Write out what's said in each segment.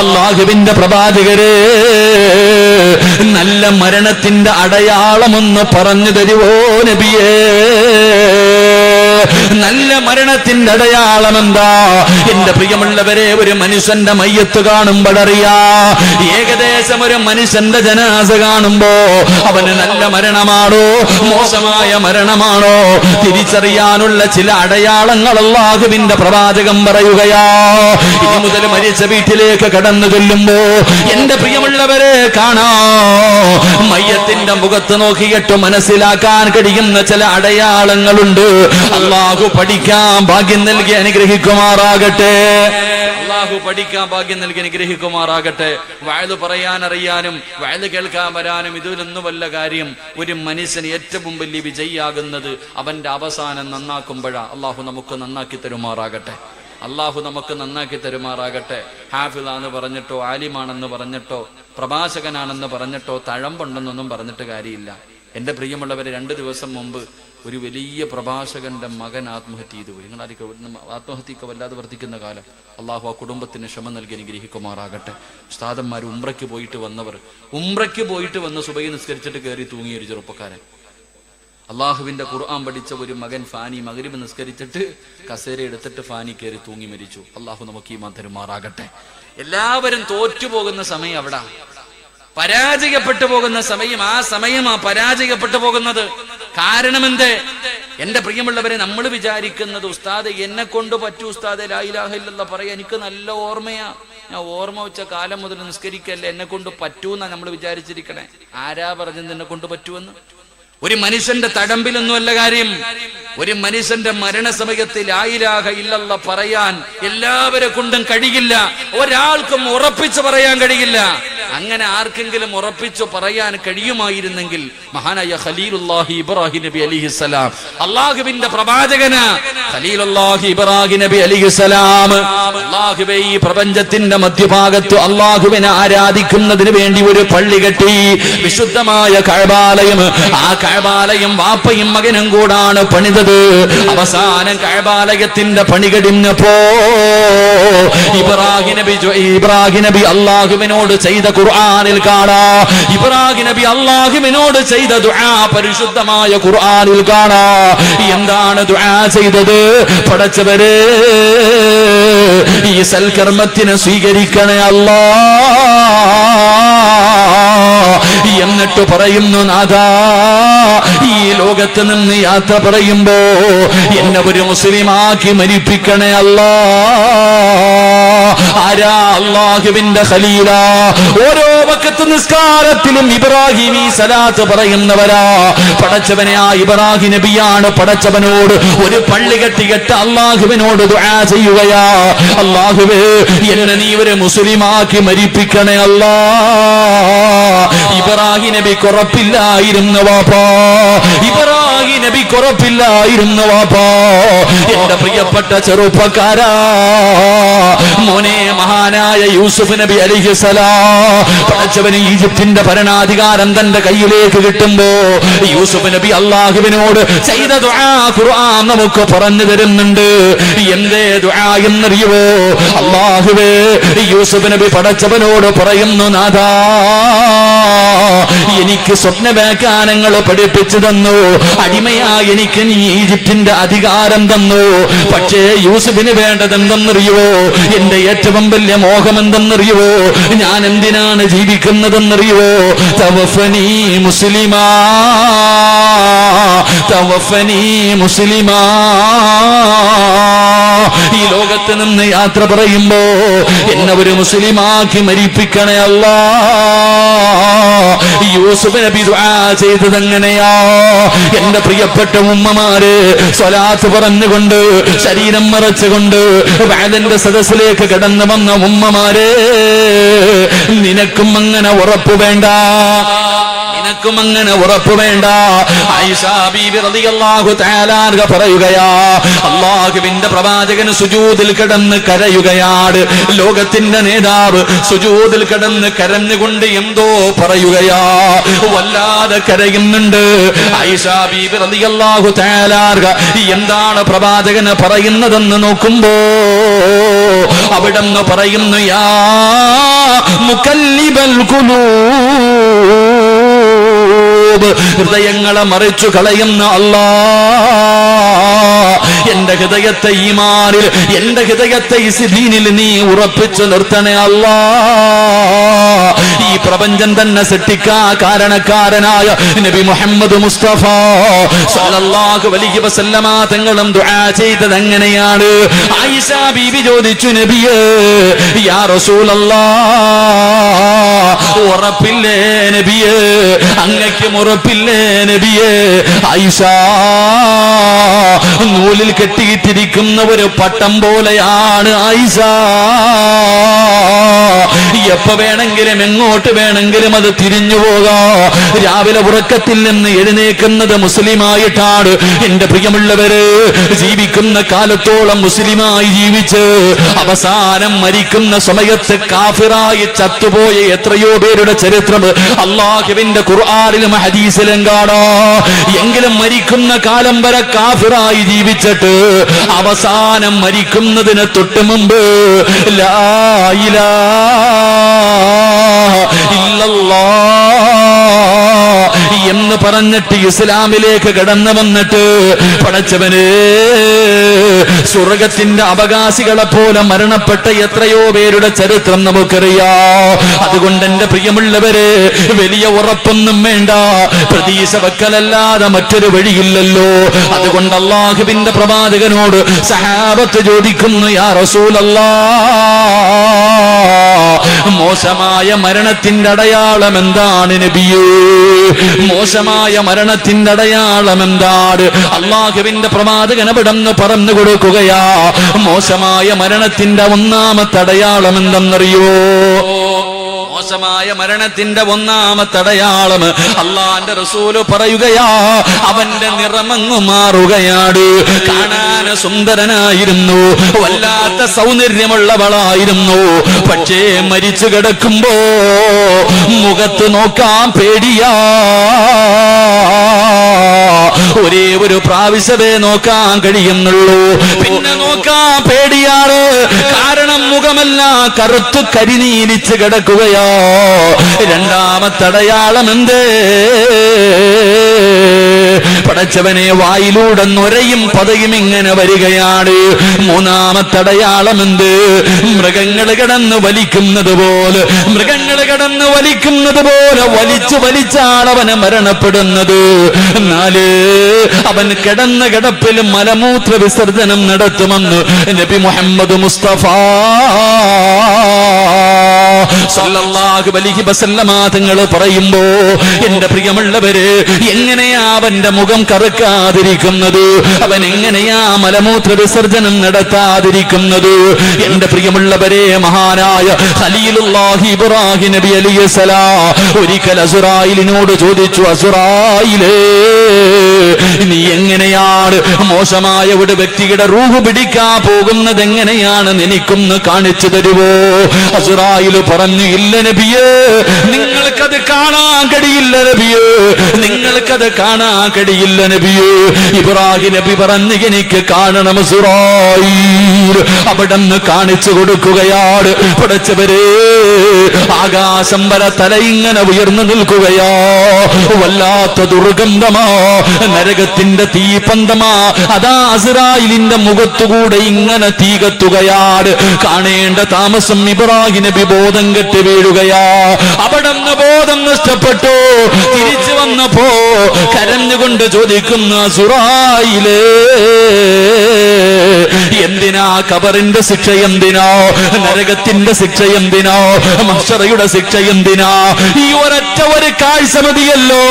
അല്ലാഹുവിന്റെ പ്രവാചകരെ, നല്ല മരണത്തിന്റെ അടയാളമൊന്ന് പറഞ്ഞു തരുവോ നബിയേ? നല്ല മരണത്തിന്റെ അടയാളം എന്താ? എന്റെ പ്രിയമുള്ളവരെ, ഒരു മനുഷ്യന്റെ മയ്യത്ത് കാണുമ്പോഴറിയാ, ഏകദേശം ഒരു മനുഷ്യന്റെ ജനാസ കാണുമ്പോ അവന് നല്ല മരണമാണോ മോശമായ മരണമാണോ തിരിച്ചറിയാനുള്ള ചില അടയാളങ്ങൾ അല്ലാഹുവിന്റെ പ്രവാചകൻ പറയുകയാ. ഇനി മുതൽ മരിച്ച വീട്ടിലേക്ക് കടന്നു ചെല്ലുമ്പോ എന്റെ പ്രിയമുള്ളവരെ കാണാ, മയ്യത്തിന്റെ മുഖത്ത് നോക്കിയിട്ട് മനസ്സിലാക്കാൻ കഴിയുന്ന ചില അടയാളങ്ങളുണ്ട്. അല്ലാഹു പഠിക്കാൻ ഭാഗ്യം നൽകി അനുഗ്രഹിക്കുമാറാകട്ടെ. അല്ലാഹു പഠിക്കാൻ ഭാഗ്യം നൽകി അനുഗ്രഹിക്കുമാറാകട്ടെ. വഅദ് പറയാൻ അറിയാനും വഅദ് കേൾക്കാൻ വരാനും ഇതിലൊന്നും വല്ല കാര്യം. ഒരു മനുഷ്യന് ഏറ്റവും വലിയ വിജയിയാകുന്നത് അവന്റെ അവസാനം നന്നാക്കുമ്പോഴാ. അല്ലാഹു നമുക്ക് നന്നാക്കി തരുമാറാകട്ടെ. അല്ലാഹു നമുക്ക് നന്നാക്കി തരുമാറാകട്ടെ. ഹാഫിളാന്ന് പറഞ്ഞിട്ടോ ആലിമാണെന്ന് പറഞ്ഞിട്ടോ പ്രഭാഷകനാണെന്ന് പറഞ്ഞിട്ടോ തഴമ്പുണ്ടെന്നൊന്നും പറഞ്ഞിട്ട് കാര്യമില്ല. എന്റെ പ്രിയമുള്ളവരെ, 2 ദിവസം മുമ്പ് ഒരു വലിയ പ്രഭാഷകന്റെ മകൻ ആത്മഹത്യ ചെയ്തു പോയി. നിങ്ങൾ ആത്മഹത്യക്ക് വല്ലാതെ വർദ്ധിക്കുന്ന കാലം. അള്ളാഹു ആ കുടുംബത്തിന് ക്ഷമ നൽകി അനുഗ്രഹിക്കുമാറാകട്ടെ. ഉസ്താദന്മാർ ഉംറയ്ക്ക് പോയിട്ട് വന്നവർ, ഉംറയ്ക്ക് പോയിട്ട് വന്ന് സുബഹി നിസ്കരിച്ചിട്ട് കയറി തൂങ്ങിയ ഒരു ചെറുപ്പക്കാരൻ. അള്ളാഹുവിന്റെ ഖുർആൻ പഠിച്ച ഒരു മകൻ ഫാനി മഗ്രിബ് നിസ്കരിച്ചിട്ട് കസേര എടുത്തിട്ട് ഫാനി കയറി തൂങ്ങി മരിച്ചു. അള്ളാഹു നമുക്ക് ഈമാൻ തരുമാറാകട്ടെ. എല്ലാവരും തോറ്റുപോകുന്ന സമയം അവിടെ, പരാജയപ്പെട്ടു പോകുന്ന സമയം, ആ സമയമാ പരാജയപ്പെട്ടു പോകുന്നത്. കാരണം എന്ത്? എന്റെ പ്രിയമുള്ളവരെ, നമ്മൾ വിചാരിക്കുന്നത് ഉസ്താദ് എന്നെ കൊണ്ട് പറ്റൂ, ഉസ്താദ് ലാ ഇലാഹ ഇല്ലല്ലാഹ് പറയാ, എനിക്ക് നല്ല ഓർമ്മയാ, ഞാൻ ഓർമ്മ വെച്ച കാലം മുതൽ നിസ്കരിക്കല്ലേ, എന്നെ കൊണ്ട് പറ്റൂന്നാ നമ്മൾ വിചാരിച്ചിരിക്കണേ. ആരാ പറഞ്ഞത് എന്നെ കൊണ്ട് പറ്റുമെന്ന്? ഒരു മനുഷ്യന്റെ തടമ്പിലൊന്നുമല്ല കാര്യം. ഒരു മനുഷ്യന്റെ മരണസമയത്ത് ലാ ഇലാഹ ഇല്ലല്ലാഹ് പറയാൻ എല്ലാവരെ കൊണ്ടും കഴിയില്ല. ഒരാൾക്കും ഉറപ്പിച്ചു പറയാൻ കഴിയില്ല. അങ്ങനെ ആർക്കെങ്കിലും ഉറപ്പിച്ചു പറയാൻ കഴിയുമായിരുന്നെങ്കിൽ മഹാനായ ഖലീലുല്ലാഹി ഇബ്രാഹിം നബി അലൈഹിസ്സലാം, അല്ലാഹുവിന്റെ പ്രവാചകന് ഖലീലുല്ലാഹി ഇബ്രാഹിം നബി അലൈഹിസ്സലാം, അല്ലാഹുവേ ഈ പ്രപഞ്ചത്തിന്റെ മധ്യഭാഗത്ത് അല്ലാഹുവിനെ ആരാധിക്കുന്നതിന് വേണ്ടി ഒരു പള്ളി കെട്ടി, വിശുദ്ധമായ കഅബാലയം. ആ കഅബാലയം വാപ്പയും മകനും കൂടാണ് പണിതത്. അവസാനം കഅബാലയത്തിന്റെ പണി കഴിഞ്ഞപ്പോ ഇബ്രാഹിം നബി അല്ലാഹുവിനോട് ചെയ്ത ഖുർആനിൽ കാണാ, ഇബ്രാഹിം നബി അല്ലാഹുവിനോട് ചെയ്ത ദുആ പരിശുദ്ധമായ ഖുർആനിൽ കാണാ. എന്താണ് ദുആ ചെയ്തത്? പടച്ചവരെ, ഈ സൽക്കർമ്മത്തിനെ സ്വീകരിക്കണേ അല്ലാ. എന്നിട്ട് പറയുന്നു, നാഥാ, ഈ ലോകത്ത് നിന്ന് യാത്ര പറയുമ്പോ എന്നെ ഒരു മുസ്ലിമാക്കി മരിപ്പിക്കണേ അല്ലാ. ആരാ? അല്ലാഹുവിന്റെ ഖലീല. ഓരോ വഖത്ത് നിസ്കാരത്തിലും ഇബ്രാഹിമി സലാത്ത് പറയുന്നവരാ. പടച്ചവനെ, ആ ഇബ്രാഹിം നബിയാണ് പടച്ചവനോട് ഒരു പള്ളി കെട്ടിയിട്ട് അല്ലാഹുവിനോട് ദുആ ചെയ്യുകയാ. അല്ലാഹുവേ, എന്നെ നീ ഒരു മുസ്ലിമാക്കി മരിപ്പിക്കണേ അല്ലാ. ഇബ്രാഹിം നബി കുറപ്പില്ലായിരുന്നു വാപ്പാ, ഇബ്രാഹിം നബി കുറപ്പില്ലായിരുന്നു വാപ്പാ. എന്റെ പ്രിയപ്പെട്ട ചെറുപ്പക്കാരാ, മോനെ, മഹാനായ യൂസുഫ് നബി അലൈഹിസ്സലാം, പടച്ചവന് ഈജിപ്തിന്റെ ഭരണാധികാരം തന്റെ കയ്യിലേക്ക് കിട്ടുമ്പോ യൂസുഫ് നബി അല്ലാഹുവിനോട് ചെയ്ത ദുആ ഖുർആൻ നമുക്ക് പറഞ്ഞു തരുന്നുണ്ട്. എന്തേ ദുആ എന്നറിയുവോ? അല്ലാഹുവേ, യൂസുഫ് നബി പടച്ചവനോട് പറയുന്നു, നാഥാ, എനിക്ക് സ്വപ്നവ്യാഖ്യാനങ്ങൾ പഠിപ്പിച്ചു തന്നു, അടിമയായി എനിക്ക് നീ ഈജിപ്തിന്റെ അധികാരം തന്നു. പക്ഷേ യൂസുഫിന് വേണ്ടതെന്തെന്നറിയുവോ? എന്റെ ഏറ്റവും വലിയ മോഹം എന്തെന്നറിയുവോ? ഞാൻ എന്തിനാണ് ജീവിക്കുന്നതെന്നറിയുവോ? തവഫനി മുസ്ലിമാ, തവഫനി മുസ്ലിമാ. ഈ ലോകത്ത് നിന്ന് യാത്ര പറയുമ്പോ എന്നെ ഒരു മുസ്ലിമാക്കി മരിപ്പിക്കണേ അല്ലാ. യൂസുഫ് നബി ദുആ ചെയ്തത് എങ്ങനെയാ? എന്റെ പ്രിയപ്പെട്ട ഉമ്മമാര്, സ്വലാത്ത് പറഞ്ഞുകൊണ്ട് ശരീരം മറച്ചുകൊണ്ട് വഅദിന്റെ സദസ്സിലേക്ക് കടന്നു വന്ന ഉമ്മമാരെ, നിനക്കും അങ്ങനെ ഉറപ്പ് വേണ്ട, നിനക്കും അങ്ങനെ ഉറപ്പ് വേണ്ട. ആയിഷ ബീബി റളിയല്ലാഹു തആല അൻഹ പറയുകയാ, അല്ലാഹുവിന്റെ പ്രവാചകൻ സുജൂദിൽ കിടന്ന് കരയുകയാണ്. ലോകത്തിന്റെ നേതാവ് സുജൂദിൽ കിടന്ന് കരഞ്ഞുകൊണ്ട് എന്തോ പറയുകയാ, വല്ലാതെ കരയുന്നുണ്ട്. ആയിഷ ബീബി റളിയല്ലാഹു തആല അൻഹ എന്താണ് പ്രവാചകൻ പറയുന്നതെന്ന് നോക്കുമ്പോ അവിടുന്ന് പറയുന്നു യാ മുകല്ലിബൽ ഖുലൂബ്, ഹൃദയങ്ങളെ മറിച്ചു കളയുന്ന അല്ലാഹ്, എന്റെ ഹൃദയത്തെ ഈമാനിൽ, എന്റെ ഹൃദയത്തെ ഇസ്ദീനിൽ നീ ഉറപ്പിച്ചു നിർത്തണേ അല്ലാഹ്. ഈ പ്രപഞ്ചം തന്നെ സൃഷ്ടിക്കാ കാരണക്കാരനായ നബി മുഹമ്മദ് മുസ്തഫ സല്ലല്ലാഹു അലൈഹി വസല്ലമ തങ്ങളും ദുആ ചെയ്തത് എങ്ങനെയാണ്? ആയിഷ ബീവി ചോദിച്ചു, നബിയേ യാ റസൂലല്ലാഹ്, ഉറപ്പില്ലേ നബിയേ, അങ്ങയ്ക്കും ഉറപ്പില്ലേ നബിയേ? ആയിഷ, നൂലിൽ കെട്ടിയിട്ടിരിക്കുന്ന ഒരു പട്ടം പോലെയാണ് ആയിഷ. എപ്പോ വേണമെങ്കിലും എങ്ങോട്ട് വേണമെങ്കിലും അത് തിരിഞ്ഞു പോകാം. രാവിലെ ഉറക്കത്തിൽ നിന്ന് എഴുന്നേക്കുന്നത് മുസ്ലിമായിട്ടാണ്. എന്റെ പ്രിയമുള്ളവര്, ജീവിക്കുന്ന കാലത്തോളം മുസ്ലിമായി ജീവിച്ച് അവസാനം മരിക്കുന്ന സമയത്ത് കാഫിറായി ചത്തുപോയ എത്രയോ പേരുടെ ചരിത്രം അല്ലാഹുവിന്റെ ഖുർആനിലും ഹദീസിലും കാണാം. എങ്കിലും മരിക്കുന്ന കാലം വരെ കാഫിറായി ജീവിച്ചിട്ട് അവസാനം മരിക്കുന്നതിന് തൊട്ട് മുമ്പ് ലാ ഇലാഹ ഇല്ലല്ലാഹ് എന്ന് പറഞ്ഞിട്ട് ഇസ്ലാമിലേക്ക് കടന്നു വന്നിട്ട് പടച്ചവന് സ്വർഗത്തിന്റെ അവകാശികളെ പോലെ മരണപ്പെട്ട എത്രയോ പേരുടെ ചരിത്രം നമുക്കറിയാം. അതുകൊണ്ട് എന്റെ പ്രിയമുള്ളവരെ, വലിയ ഉറപ്പൊന്നും വേണ്ട, പ്രതീക്ഷ വെക്കലല്ലാതെ മറ്റൊരു വഴിയില്ലല്ലോ. അതുകൊണ്ട് അല്ലാഹുവിന്റെ പ്രവാചകനോട് സഹാബത്ത് ചോദിക്കുന്നു, യാ റസൂലല്ലാഹ്, മോശമായ മരണത്തിന്റെ അടയാളം എന്താണ് നബിയേ? മോശമായ മരണത്തിന്റെ അടയാളം എന്താണ്? അല്ലാഹുവിന്റെ പ്രവാചകൻ അവിടുന്ന് പറഞ്ഞു കൊടുക്കുകയാ, മോശമായ മരണത്തിന്റെ ഒന്നാമത്തെ അടയാളം എന്തെന്നറിയോ? മോശമായ മരണത്തിന്റെ ഒന്നാമത്തെ അടയാളം അള്ളാന്റെ റസൂല് പറയുകയാ, അവന്റെ നിറമങ്ങു മാറുകയാണ്. കാണാൻ സുന്ദരനായിരുന്നു, വല്ലാത്ത സൗന്ദര്യമുള്ളവളായിരുന്നു. പക്ഷേ മരിച്ചു കിടക്കുമ്പോ മുഖത്ത് നോക്കാൻ പേടിയാ. ഒരേ ഒരു പ്രാവശ്യമേ നോക്കാൻ കഴിയുന്നുള്ളൂ, പിന്നെ നോക്കാൻ പേടിയാണ്. കാരണം മുഖമെല്ലാം കറുത്തു കരിനീലിച്ച് കിടക്കുകയാ. രണ്ടാമത്തെ അടയാളം എന്തേ? പടച്ചവനെ, വായിലൂടെ നൊരയും പതയും ഇങ്ങനെ വരികയാണ്. മൂന്നാമത്തെ അടയാളം എന്ത്? മൃഗങ്ങൾ കിടന്ന് വലിക്കുന്നത് പോലെ, മൃഗങ്ങൾ കിടന്ന് വലിക്കുന്നത് പോലെ വലിച്ചാണ് അവന് മരണപ്പെടുന്നത്. നാല്, അവൻ കിടന്ന കിടപ്പിൽ മലമൂത്ര വിസർജനം നടത്തുമെന്ന് നബി മുഹമ്മദ് മുസ്തഫ സല്ലല്ലാഹു അലൈഹി വസല്ലമ തങ്ങൾ പറയുമ്പോ, എന്റെ പ്രിയമുള്ളവര്, എങ്ങനെയാ അവന്റെ മുഖം കറുക്കാതിരിക്കുന്നത്? അവൻ എങ്ങനെയാ മലമൂത്ര വിസർജനം നടത്താതിരിക്കുന്നത്? എന്റെ പ്രിയമുള്ളവരെ, മഹാനായ ഖലീലുല്ലാഹി ഇബ്രാഹിം നബി അലൈഹിസ്സലാം ഒരിക്കൽ അസ്റായിലിനോട് ചോദിച്ചു, അസ്റായിലേ, നീ എങ്ങനെയാണ് മോശമായ ഒരു വ്യക്തിയുടെ റൂഹ് പിടിക്കാൻ പോകുന്നത് എങ്ങനെയാണ് എനിക്കൊന്ന് കാണിച്ചു തരുവോ? അസ്റായിൽ പറഞ്ഞു, ഇല്ല നബിയേ, നിങ്ങൾക്കത് കാണാൻ കഴിയില്ല നബിയേ, നിങ്ങൾക്കത് കാണാൻ കഴിയില്ല നബിയേ. ഇബ്രാഹിം നബി പറഞ്ഞു, എനിക്ക് കാണണം അസ്റായിൽ. അവിടെന്ന് കാണിച്ചു കൊടുക്കുകയാണ്. പടച്ചവരെ, ആകാശം വരെ തല ഇങ്ങനെ ഉയർന്നു നിൽക്കുകയാ. വല്ലാത്ത ദുർഗന്ധമാ, നരകത്തിന്റെ തീപന്തമാ. അതാ അസ്റായിലിന്റെ മുഖത്തുകൂടെ ഇങ്ങനെ തീ കത്തുകയാണ്. കാണേണ്ട താമസം ഇബ്രാഹിം നബി ബോധം കെട്ടി വീഴുകയാ. അവിടെന്ന് ബോധം നഷ്ടപ്പെട്ടു. തിരിച്ചു വന്നപ്പോ കരഞ്ഞുകൊണ്ട് ചോദിക്കുന്ന, അസ്റായിലേ, എന്തിനാ ഖബറിന്റെ ശിക്ഷ? എന്തിനാ നരകത്തിന്റെ ശിക്ഷ? എന്തിനാ മഹ്ശറയുടെ ശിക്ഷ? എന്തിനാ? ഈ ഒരൊറ്റ ഒരു കാഴ്ച മതിയല്ലോ,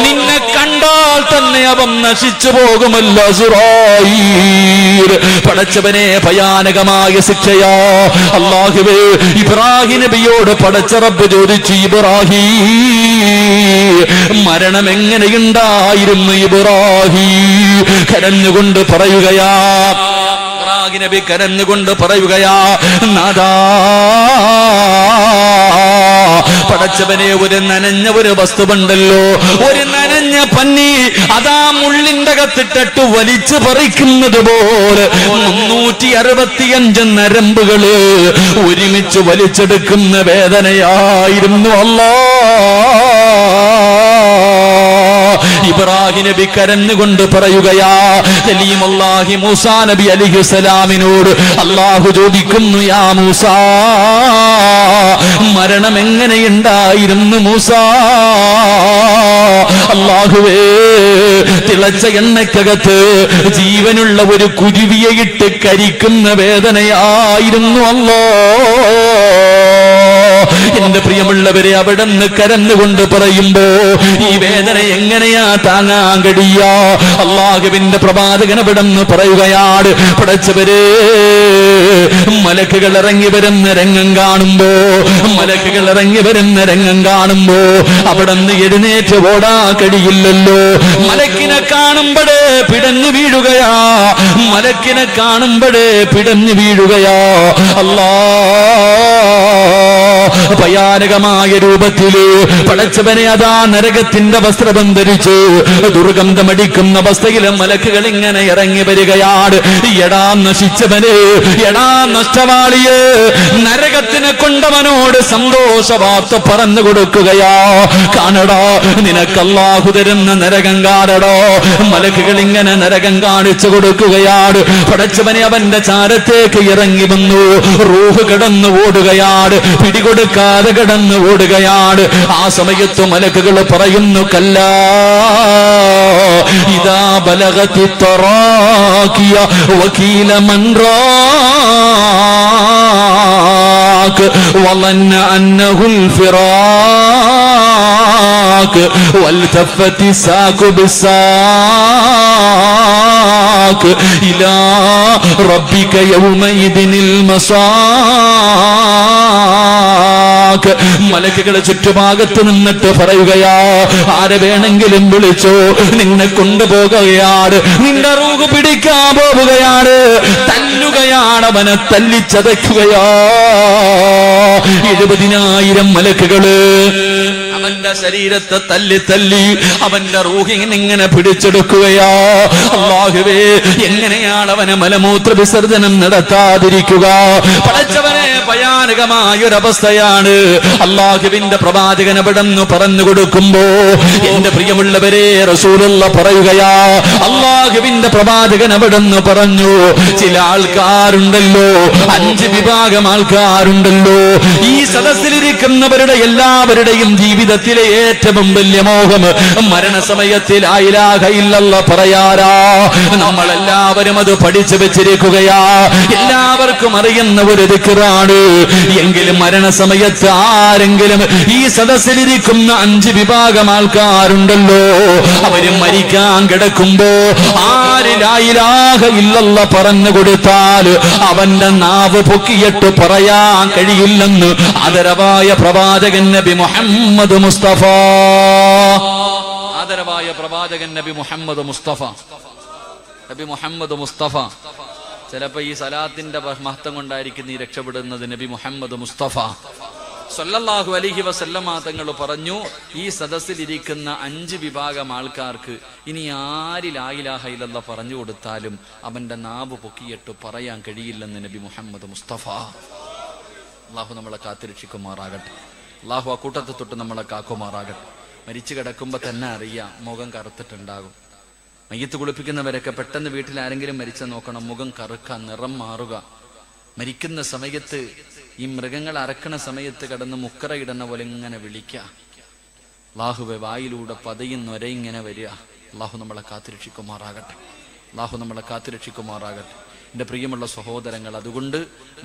നിന്നെ കണ്ടാൽ തന്നെ അവൻ നശിച്ചു പോകുമല്ലോ അസ്റായീൽ. പടച്ചവനെ, ഭയാനകമായ ശിക്ഷയാ. അല്ലാഹുവേ, ഇബ്രാഹിം നബിയോട് പടച്ച റബ്ബ് ചോദിച്ചു, ഇബ്രാഹിം, മരണം എങ്ങനെയുണ്ടായിരുന്നു? ഇബ്രാഹിം കരഞ്ഞുകൊണ്ട് പറയുകയാ, ഇബ്രാഹിം നബി കരഞ്ഞുകൊണ്ട് പറയുകയാ, നാദാ, പടച്ചവനെ, ഒരു നനഞ്ഞ ഒരു വസ്തുവുണ്ടല്ലോ, ഒരു നനഞ്ഞ പന്നി അതാ മുള്ളിന്റെ അകത്തിട്ടിട്ട് വലിച്ചു പറിക്കുന്നത് പോലെ 365 നരമ്പുകള് ഒരുമിച്ച് വലിച്ചെടുക്കുന്ന വേദനയായിരുന്നു ഇബ്രാഹിം നബി കരഞ്ഞുകൊണ്ട് പറയുകയാ, കലീമുല്ലാഹി മൂസാ നബി അലൈഹിസ്സലാമിനോട് അല്ലാഹു ചോദിക്കുന്നു, യാ മൂസാ, മരണം എങ്ങനെയുണ്ടായിരുന്നു മൂസാ? അല്ലാഹുവേ, തിളച്ച എണ്ണക്കകത്ത് ജീവനുള്ള ഒരു കുരുവിയെ ഇട്ട് കരിക്കുന്ന വേദനയായിരുന്നു അല്ലാ. എന്റെ പ്രിയമുള്ളവരെ, അവിടുന്ന് കരന്നുകൊണ്ട് പറയുമ്പോ ഈ വേദന എങ്ങനെയാ താങ്ങാൻ കഴിയാ? അല്ലാഹുവിന്റെ പ്രവാചകൻ അവിടുന്ന് പറയുകയാണ്, പടച്ചവരെ, മലക്കുകൾ ഇറങ്ങി വരുന്ന രംഗം കാണുമ്പോ അവിടുന്ന് എഴുന്നേറ്റ് ഓടാ കഴിയില്ലല്ലോ. മലക്കിനെ കാണുമ്പോഴേ പിടഞ്ഞു വീഴുകയാ അല്ലാ. ഭയാനകമായ രൂപത്തില് പടച്ചവനെ അതാ നരകത്തിന്റെ വസ്ത്രം ധരിച്ചു ദുർഗന്ധമടിക്കുന്ന അവസ്ഥയിലെ മലക്കുകൾ ഇങ്ങനെ ഇറങ്ങി വരികയാണ്. എടാ നശിച്ചവനെ, എടാ നഷ്ടവാളിയെ, നരകത്തിനെ കൊണ്ടവനോട് സന്തോഷ വാർത്ത പറഞ്ഞു കൊടുക്കുകയാ. കാണടാ, നിനക്ക് അല്ലാഹു തരുന്ന നരകം കാണടോ. മലക്കുകൾ ഇങ്ങനെ നരകം കാണിച്ചു കൊടുക്കുകയാണ്. പടച്ചവനെ അവന്റെ ചാരത്തേക്ക് ഇറങ്ങി വന്നു. റൂഹ് കിടന്നു ഓടുകയാണ്, പിടികൊടുക്കാതെ കിടന്നു ഓടുകയാണ്. ആ സമയത്ത് മലക്കുകൾ പറയുന്നു, കല്ലാ ഇദാ ബലഗതി തറാഖിയ വകീല മൻ റാഖ വളന്ന അന്നഹുൽ ഫിറാഖ് വൽതഫതി സാഖു ബിസാഖ് ഇലാ റബ്ബിക യൗമഇദിനിൽ മസാഖ്. മലക്കുകളെ ചുറ്റുഭാഗത്ത് നിന്നിട്ട് പറയുകയാ, ആരെ വേണമെങ്കിലും വിളിച്ചോ, നിന്നെ കൊണ്ടുപോകുകയാണ്, നിന്റെ റൂഹ് പിടിക്കാൻ പോവുകയാണ്, തല്ലുകയാണ്, അവനെ തല്ലിച്ചതയ്ക്കുകയാ. 70,000 മലക്കുകള് അവന്റെ ശരീരത്തെ തല്ലി അവന്റെ റൂഹിങ്ങനെ പിടിച്ചെടുക്കുകയാ. അല്ലാഹുവേ, എങ്ങനെയാണ് അവനെ മലമൂത്ര വിസർജനം നടത്താതിരിക്കുക? പടച്ചവനെ, ഭയാനകമായൊരവസ്ഥയാണ്. അല്ലാഹുവിന്റെ പ്രവാചകൻ അവിടുന്ന് പറഞ്ഞു കൊടുക്കുമ്പോ എന്റെ പ്രിയമുള്ളവരെ, റസൂലുള്ള പറയുകയാ, അല്ലാഹുവിന്റെ പ്രവാചകൻ അവിടുന്ന് പറഞ്ഞു, ചില ആൾക്കാരുണ്ടല്ലോ, 5 വിഭാഗം ആൾക്കാരുണ്ടല്ലോ, ഈ സദസ്സിലിരിക്കുന്നവരുടെ എല്ലാവരുടെയും ജീവിതത്തിലെ ഏറ്റവും വലിയ മോഹം മരണസമയത്തിൽ ലാ ഇലാഹ ഇല്ലല്ലാഹ് പറയാറാ. നമ്മളെല്ലാവരും അത് പഠിച്ചു വെച്ചിരിക്കുകയാ, എല്ലാവർക്കും അറിയുന്ന ഒരു ദിക്റാണ്. എങ്കിലും മരണസമയത്ത് ആരെങ്കിലും ഈ സദസ്സിലിരിക്കുന്ന 5 വിഭാഗം ആൾക്കാരുണ്ടല്ലോ, അവര് മരിക്കാൻ കിടക്കുമ്പോ ആര് ലാ ഇലാഹ ഇല്ലല്ലാഹ് പറഞ്ഞു കൊടുത്താൽ അവന്റെ നാവ് പൊക്കിയിട്ട് പറയാൻ കഴിയില്ലെന്ന് ആദരവായ പ്രവാചകൻ നബി മുഹമ്മദ് മുസ്തഫ. ആദരവായ പ്രവാചകൻ നബി മുഹമ്മദ് മുസ്തഫ. ചിലപ്പോ ഈ സലാത്തിന്റെ മഹത്വം കൊണ്ടായിരിക്കും നീ രക്ഷപ്പെടുന്നത്. നബി മുഹമ്മദ് മുസ്തഫ സല്ലല്ലാഹു അലൈഹി വസല്ലമ തങ്ങൾ പറഞ്ഞു, ഈ സദസ്സിലിരിക്കുന്ന 5 വിഭാഗം ആൾക്കാർക്ക് ഇനി ആര് ലാ ഇലാഹ ഇല്ലല്ലാഹ് പറഞ്ഞു കൊടുത്താലും അവന്റെ നാവ് പൊക്കിയിട്ട് പറയാൻ കഴിയില്ലെന്ന് നബി മുഹമ്മദ് മുസ്തഫ. അള്ളാഹു നമ്മളെ കാത്തുരക്ഷിക്കുമാറാകട്ടെ. അള്ളാഹു ആ കൂട്ടത്തെ തൊട്ട് നമ്മളെ കാക്കുമാറാകട്ടെ. മരിച്ചു കിടക്കുമ്പോ തന്നെ അറിയാം, മുഖം കറുത്തിട്ടുണ്ടാകും. മയ്യത്ത് കുളിപ്പിക്കുന്നവരൊക്കെ പെട്ടെന്ന് വീട്ടിൽ ആരെങ്കിലും മരിച്ച നോക്കണം, മുഖം കറുക്കാൻ, നിറം മാറുക. മരിക്കുന്ന സമയത്ത് ഈ മൃഗങ്ങൾ അറക്കണ സമയത്ത് കിടന്ന് മുക്കറയിടുന്ന പോലെ ഇങ്ങനെ വിളിക്കുക. അല്ലാഹുവേ, വായിലൂടെ പതയും നൊരയിങ്ങനെ വരിക. അള്ളാഹു നമ്മളെ കാത്തുരക്ഷിക്കുമാറാകട്ടെ. എൻ്റെ പ്രിയമുള്ള സഹോദരങ്ങൾ, അതുകൊണ്ട്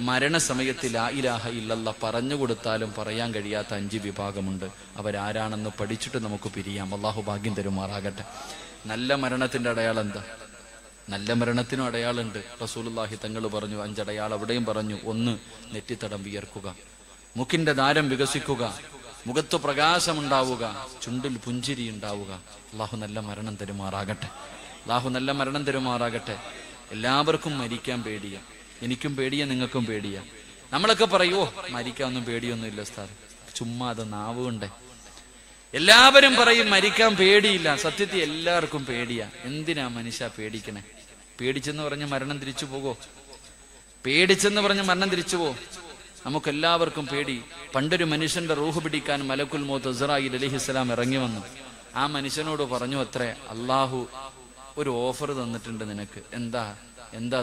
മരണസമയത്ത് ലാ ഇലാഹ ഇല്ലല്ലാഹ് പറഞ്ഞു കൊടുത്താലും പറയാൻ കഴിയാത്ത 5 വിഭാഗമുണ്ട്. അവരാരാണെന്ന് പഠിച്ചിട്ട് നമുക്ക് പിരിയാം. അള്ളാഹു ഭാഗ്യം തരുമാറാകട്ടെ. നല്ല മരണത്തിന്റെ അടയാളം എന്താ? നല്ല മരണത്തിനും അടയാളുണ്ട്. റസൂലുള്ളാഹി തങ്ങൾ പറഞ്ഞു 5 അടയാളം. അവിടെയും പറഞ്ഞു, 1 നെറ്റിത്തടം വിയർക്കുക, മൂക്കിന്റെ ദാരം വികസിക്കുക, മുഖത്ത് പ്രകാശമുണ്ടാവുക, ചുണ്ടിൽ പുഞ്ചിരി ഉണ്ടാവുക. അള്ളാഹു നല്ല മരണം തരുമാറാകട്ടെ. എല്ലാവർക്കും മരിക്കാൻ പേടിയാ. എനിക്കും പേടിയാ, നിങ്ങൾക്കും പേടിയാ. നമ്മളൊക്കെ പറയുമോ, മരിക്കാനൊന്നും പേടിയൊന്നും ഇല്ല ഉസ്താദ്, ചുമ്മാ അത് നാവുകൊണ്ടേ. എല്ലാവരും പറയും മരിക്കാൻ പേടിയില്ല. സത്യത്തിൽ എല്ലാവർക്കും പേടിയാ. എന്തിനാ മനുഷ്യ പേടിക്കണേ? പേടിച്ചെന്ന് പറഞ്ഞ് മരണം തിരിച്ചു പോകോ? പേടിച്ചെന്ന് പറഞ്ഞ് മരണം തിരിച്ചു പോ? നമുക്കെല്ലാവർക്കും പേടി. പണ്ടൊരു മനുഷ്യന്റെ റൂഹ് പിടിക്കാൻ മലക്കുൽ മൗത്ത് ഇസ്രായീൽ അലൈഹിസ്സലാം ഇറങ്ങി വന്നു. ആ മനുഷ്യനോട് പറഞ്ഞു അത്രേ, അള്ളാഹു ഒരു ഓഫർ തന്നിട്ടുണ്ട് നിനക്ക്. എന്താ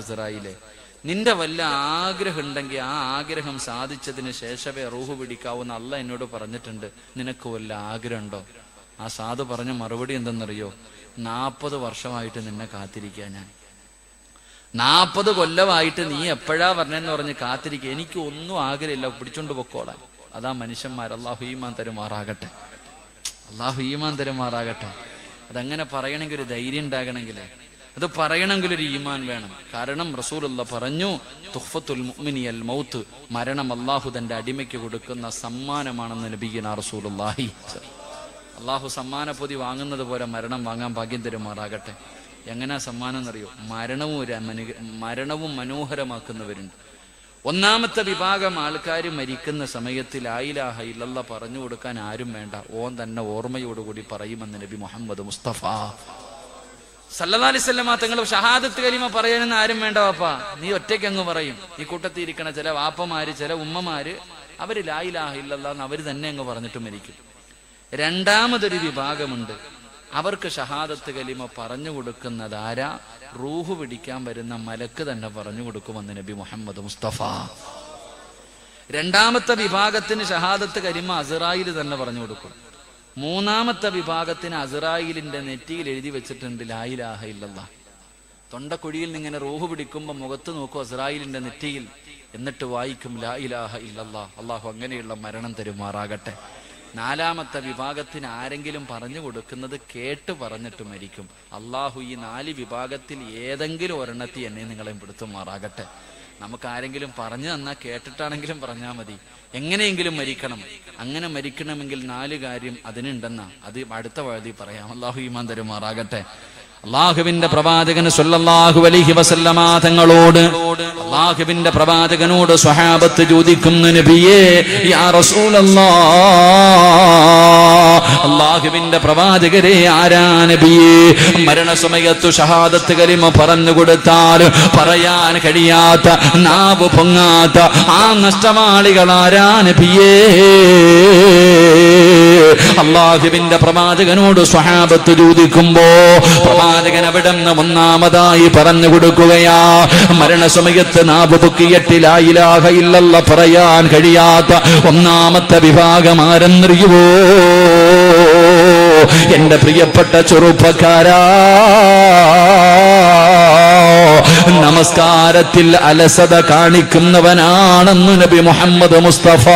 ഇസ്രായീലെ? നിന്റെ വല്ല ആഗ്രഹം ഉണ്ടെങ്കിൽ ആ ആഗ്രഹം സാധിച്ചതിന് ശേഷമേ റൂഹ് പിടിക്കാവൂന്ന് അള്ളാഹ് എന്നോട് പറഞ്ഞിട്ടുണ്ട്. നിനക്ക് വല്ല ആഗ്രഹം ഉണ്ടോ? ആ സാധു പറഞ്ഞ മറുപടി എന്തെന്നറിയോ? 40 വർഷമായിട്ട് നിന്നെ കാത്തിരിക്കുക ഞാൻ. 40 കൊല്ലമായിട്ട് നീ എപ്പോഴാ പറഞ്ഞെന്ന് പറഞ്ഞ് കാത്തിരിക്കുക. എനിക്ക് ഒന്നും ആഗ്രഹമില്ല, പിടിച്ചോണ്ട് പൊക്കോളാൻ. അതാ മനുഷ്യന്മാർ. അള്ളാഹു ഈമാൻ തരുമാറാകട്ടെ. അള്ളാഹു ഈമാൻ തരുമാറാകട്ടെ. അതങ്ങനെ പറയണമെങ്കിൽ ഒരു ധൈര്യം ഉണ്ടാകണമെങ്കിൽ, അത് പറയണമെങ്കിൽ ഒരു ഈമാൻ വേണം. കാരണം റസൂലുള്ള പറഞ്ഞു, തുഹ്ഫത്തുൽ മുഅ്മിനി അൽ മൗത്ത്, മരണം അള്ളാഹു തന്റെ അടിമയ്ക്ക് കൊടുക്കുന്ന സമ്മാനമാണെന്ന് നബിയുനാ റസൂലുള്ളാഹി. അള്ളാഹു സമ്മാനപ്പൊതി വാങ്ങുന്നത് പോലെ മരണം വാങ്ങാൻ ഭാഗ്യം തരുമാറാകട്ടെ. എങ്ങനെയാ സമ്മാനം എന്നറിയോ? മരണവും മനോഹരമാക്കുന്നവരുണ്ട്. ഒന്നാമത്തെ വിഭാഗം ആൾക്കാർ മരിക്കുന്ന സമയത്ത് ലാ ഇലാഹ ഇല്ലല്ലാഹ് പറഞ്ഞു കൊടുക്കാൻ ആരും വേണ്ട, ഓൻ തന്നെ ഓർമ്മയോടുകൂടി പറയുമെന്ന് നബി മുഹമ്മദ് മുസ്തഫ സല്ലല്ലാഹു അലൈഹി വസല്ലം തങ്ങൾ ഷഹാദത്ത് കലിമ പറയാനെന്ന് ആരും വേണ്ട വാപ്പാ, നീ ഒറ്റയ്ക്ക് അങ്ങ് പറയും. ഈ കൂട്ടത്തിൽ ഇരിക്കണ ചില വാപ്പമാര്, ചില ഉമ്മമാര്, അവര് ലാ ഇലാഹ ഇല്ലല്ലാഹ് എന്ന് അവര് തന്നെ അങ്ങ് പറഞ്ഞിട്ട് മരിക്കും. രണ്ടാമതൊരു വിഭാഗമുണ്ട്, അവർക്ക് ഷഹാദത്ത് കലിമ പറഞ്ഞു കൊടുക്കുന്നത് ആരാ? റൂഹ് പിടിക്കാൻ വരുന്ന മലക്ക് തന്നെ പറഞ്ഞു കൊടുക്കുമെന്ന് നബി മുഹമ്മദ് മുസ്തഫ. രണ്ടാമത്തെ വിഭാഗത്തിന് ഷഹാദത്ത് കലിമ അസ്റായീൽ തന്നെ പറഞ്ഞു കൊടുക്കും. മൂന്നാമത്തെ വിഭാഗത്തിന് അസ്റായീലിന്റെ നെറ്റിയിൽ എഴുതി വെച്ചിട്ടുണ്ട് ലാ ഇലാഹ ഇല്ലല്ലാഹ്. തൊണ്ടക്കുഴിയിൽ നിന്ന് ഇങ്ങനെ റൂഹ് പിടിക്കുമ്പോൾ മുഖത്ത് നോക്കും അസ്റായീലിന്റെ നെറ്റിയിൽ, എന്നിട്ട് വായിക്കും ലാ ഇലാഹ ഇല്ലല്ലാഹ്. അള്ളാഹു അങ്ങനെയുള്ള മരണം തരുമാറാകട്ടെ. നാലാമത്തെ വിഭാഗത്തിന് ആരെങ്കിലും പറഞ്ഞു കൊടുക്കുന്നത് കേട്ട് പറഞ്ഞിട്ട് മരിക്കും. അള്ളാഹു ഈ 4 വിഭാഗത്തിൽ ഏതെങ്കിലും ഒരെണ്ണത്തിൽ എന്നെ നിങ്ങളെയും പെടുത്തുമാറാകട്ടെ. നമുക്ക് ആരെങ്കിലും പറഞ്ഞു തന്നാൽ കേട്ടിട്ടാണെങ്കിലും പറഞ്ഞാൽ മതി, എങ്ങനെയെങ്കിലും മരിക്കണം. അങ്ങനെ മരിക്കണമെങ്കിൽ 4 കാര്യം അതിനുണ്ടെന്നാ, അത് അടുത്ത വഴുതി പറയാം. അള്ളാഹു ഈമാൻ തരുമാറാകട്ടെ. അള്ളാഹുവിന്റെ പ്രവാചകന് സ്വല്ലല്ലാഹു അലൈഹി വസല്ലമ തങ്ങളോട്, അള്ളാഹുവിന്റെ പ്രവാചകനോട് സ്വഹാബത്ത് ചോദിക്കുന്നു, നബിയേ യാ റസൂലല്ലാഹ്, അള്ളാഹുവിന്റെ പ്രവാചകരെ ആരാ നബിയേ? മരണസമയത്ത് ഷഹാദത്ത് കലിമ പറഞ്ഞു കൊടുത്താൽ പറയാൻ കഴിയാത്ത, നാവ് പൊങ്ങാത്ത ആ നഷ്ടമാളികൾ ആരാ നബിയേ? അള്ളാഹുവിന്റെ പ്രവാചകനോട് സ്വഹാബത്ത് ചോദിക്കുമ്പോ പ്രവാചകൻ അവിടെ നിന്ന് ഒന്നാമതായി പറഞ്ഞു കൊടുക്കുകയാ, മരണസമയത്ത് നാവ് പൊക്കിയിട്ട് ലാ ഇലാഹ ഇല്ലല്ലാഹ് പറയാൻ കഴിയാത്ത ഒന്നാമത്തെ വിഭാഗം ആരെന്നറിയുവോ? എന്റെ പ്രിയപ്പെട്ട ചെറുപ്പക്കാരാ, നമസ്കാരത്തിൽ അലസത കാണിക്കുന്നവനാണെന്ന് നബി മുഹമ്മദ് മുസ്തഫ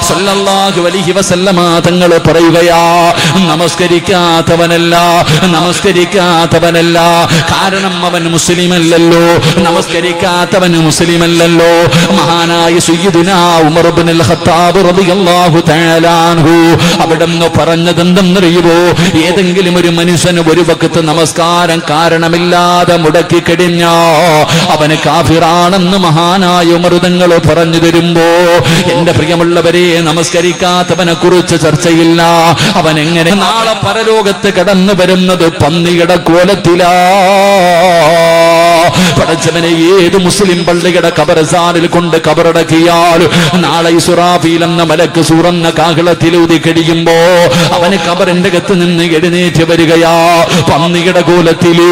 സല്ലല്ലാഹു അലൈഹി വസല്ലമ തങ്ങൾ പറയുകയാ. നമസ്കരിക്കാത്തവനല്ല, കാരണം അവൻ മുസ്ലിമല്ലല്ലോ. നമസ്കരിക്കാത്തവന് മുസ്ലിമല്ലല്ലോ. മഹാനായ സയ്യിദുനാ ഉമർ ഇബ്നുൽ ഖത്താബ് റളിയല്ലാഹു തആല അൻഹു അവിടുന്ന് പറഞ്ഞതെന്തെന്നറിയുമോ? ഏതെങ്കിലും ഒരു മനുഷ്യന് ഒരു വഖത്ത് നമസ്കാരം കാരണമില്ലാതെ മുടക്കി കഴിഞ്ഞാ അവന് കാഫിറാണെന്ന് മഹാനായ ഉമർ തങ്ങൾ പറഞ്ഞു തരുമ്പോ, എന്റെ പ്രിയമുള്ളവരെ, നമസ്കരിക്കാത്തവനെ കുറിച്ച് ചർച്ചയില്ല. അവൻ എങ്ങനെ നാളെ പരലോകത്ത് കടന്നു വരുന്നത് പന്നിയുടെ കോലത്തിലാ. പടച്ചവനെ, ഏത് മുസ്ലിം പള്ളിയുടെ ഖബർസ്ഥാനിൽ കൊണ്ട് ഖബറടക്കിയാൽ നാളെ ഇസ്രാഫീൽ എന്ന മലക്ക് സൂറന്ന കാഹളത്തിലൂതി കഴിയുമ്പോ അവന് ഖബറിന്റെ അകത്ത് നിന്ന് എഴുന്നേറ്റ് വരികയാ. പന്നിയുടെ കോലത്തില്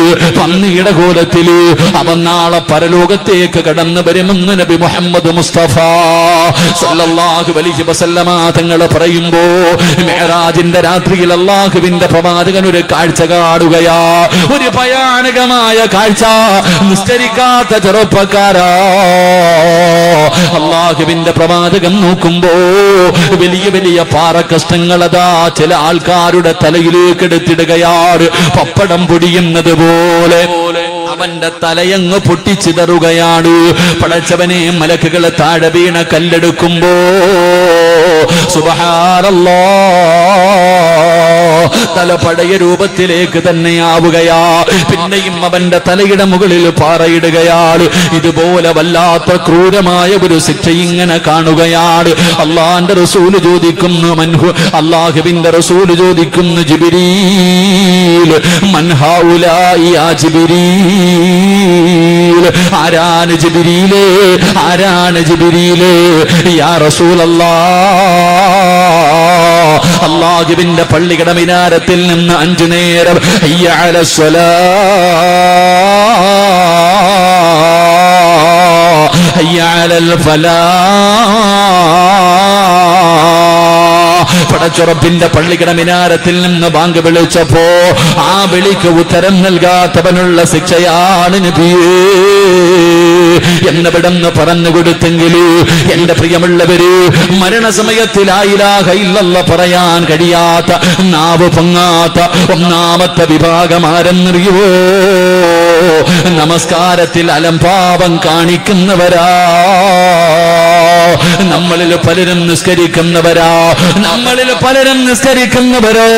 അവൻ നാളെ പരലോകത്തേക്ക് കടന്നു വരുമെന്ന് നബി മുഹമ്മദ് മുസ്തഫ സല്ലല്ലാഹു അലൈഹി വസല്ലമ തങ്ങൾ പറയുമ്പോ, മിഅ്റാജിന്റെ രാത്രിയിൽ അല്ലാഹുവിന്റെ പ്രവാചകൻ ഒരു കാഴ്ച കാണുകയാ. ഒരു ഭയാനകമായ കാഴ്ച. നിസ്കരിക്കാത്ത ചെറുപ്പക്കാരാ, അല്ലാഹുവിന്റെ പ്രവാചകൻ നോക്കുമ്പോ വലിയ വലിയ പാറക്കഷ്ണങ്ങളതാ ചില ആൾക്കാരുടെ തലയിലേക്ക് എടുത്തിടുകയാണ്. പപ്പടം പൊടിയുന്നത് പോലെ അവന്റെ തലയങ്ങ് പൊട്ടിച്ചിതറുകയാണ്. പടച്ചവനെ, മലക്കുകൾ താഴെ വീണ കല്ലെടുക്കുമ്പോ സുബ്ഹാനല്ലാഹ്, തല പഴയ രൂപത്തിലേക്ക് തന്നെയാവുകയാ. പിന്നെയും അവന്റെ തലയുടെ മുകളിൽ പാറയിടുകയാണ്. ഇതുപോലെ വല്ലാത്ത ക്രൂരമായ ഒരു ശിക്ഷ ഇങ്ങനെ കാണുകയാണ്. അള്ളാന്റെ റസൂല് ചോദിക്കുന്നു, മൻഹു, അള്ളാഹുവിന്റെ റസൂല് ചോദിക്കുന്നു, ജിബ്രീൽ മൻ ഹൗലാഇ യാ ജിബ്രീൽ, ആരാണ് ജിബ്രീലേ, ആരാണ് ജിബ്രീലേ യാ റസൂലല്ലാഹ്. അള്ളാഹുവിന്റെ പള്ളിയുടെ മിനാരത്തിൽ നിന്ന് 5 നേരം ഹയ്യ അലസ്സലാഹ് ഹയ്യ അലൽ ഫലാഹ്, പടച്ചുറപ്പിന്റെ പള്ളിയുടെ മിനാരത്തിൽ നിന്ന് ബാങ്ക് വിളിച്ചപ്പോ ആ വിളിക്ക് ഉത്തരം നൽകാത്തവനുള്ള ശിക്ഷയാണ് നബിയേ എന്നവിടെന്ന് പറഞ്ഞു കൊടുത്തെങ്കിൽ, എന്റെ പ്രിയമുള്ളവര്, മരണസമയത്തിൽ ലാ ഇലാഹ ഇല്ലല്ലാഹ് പറയാൻ കഴിയാത്ത, നാവ് പൊങ്ങാത്ത ഒന്നാമത്തെ വിഭാഗം ആരെന്നറിയുവോ? നമസ്കാരത്തിൽ അലംഭാവം കാണിക്കുന്നവരാ. നമ്മളിൽ പലരും നിസ്കരിക്കുന്നവരാ, നമ്മളിൽ പലരും നിസ്കരിക്കുന്നവരോ.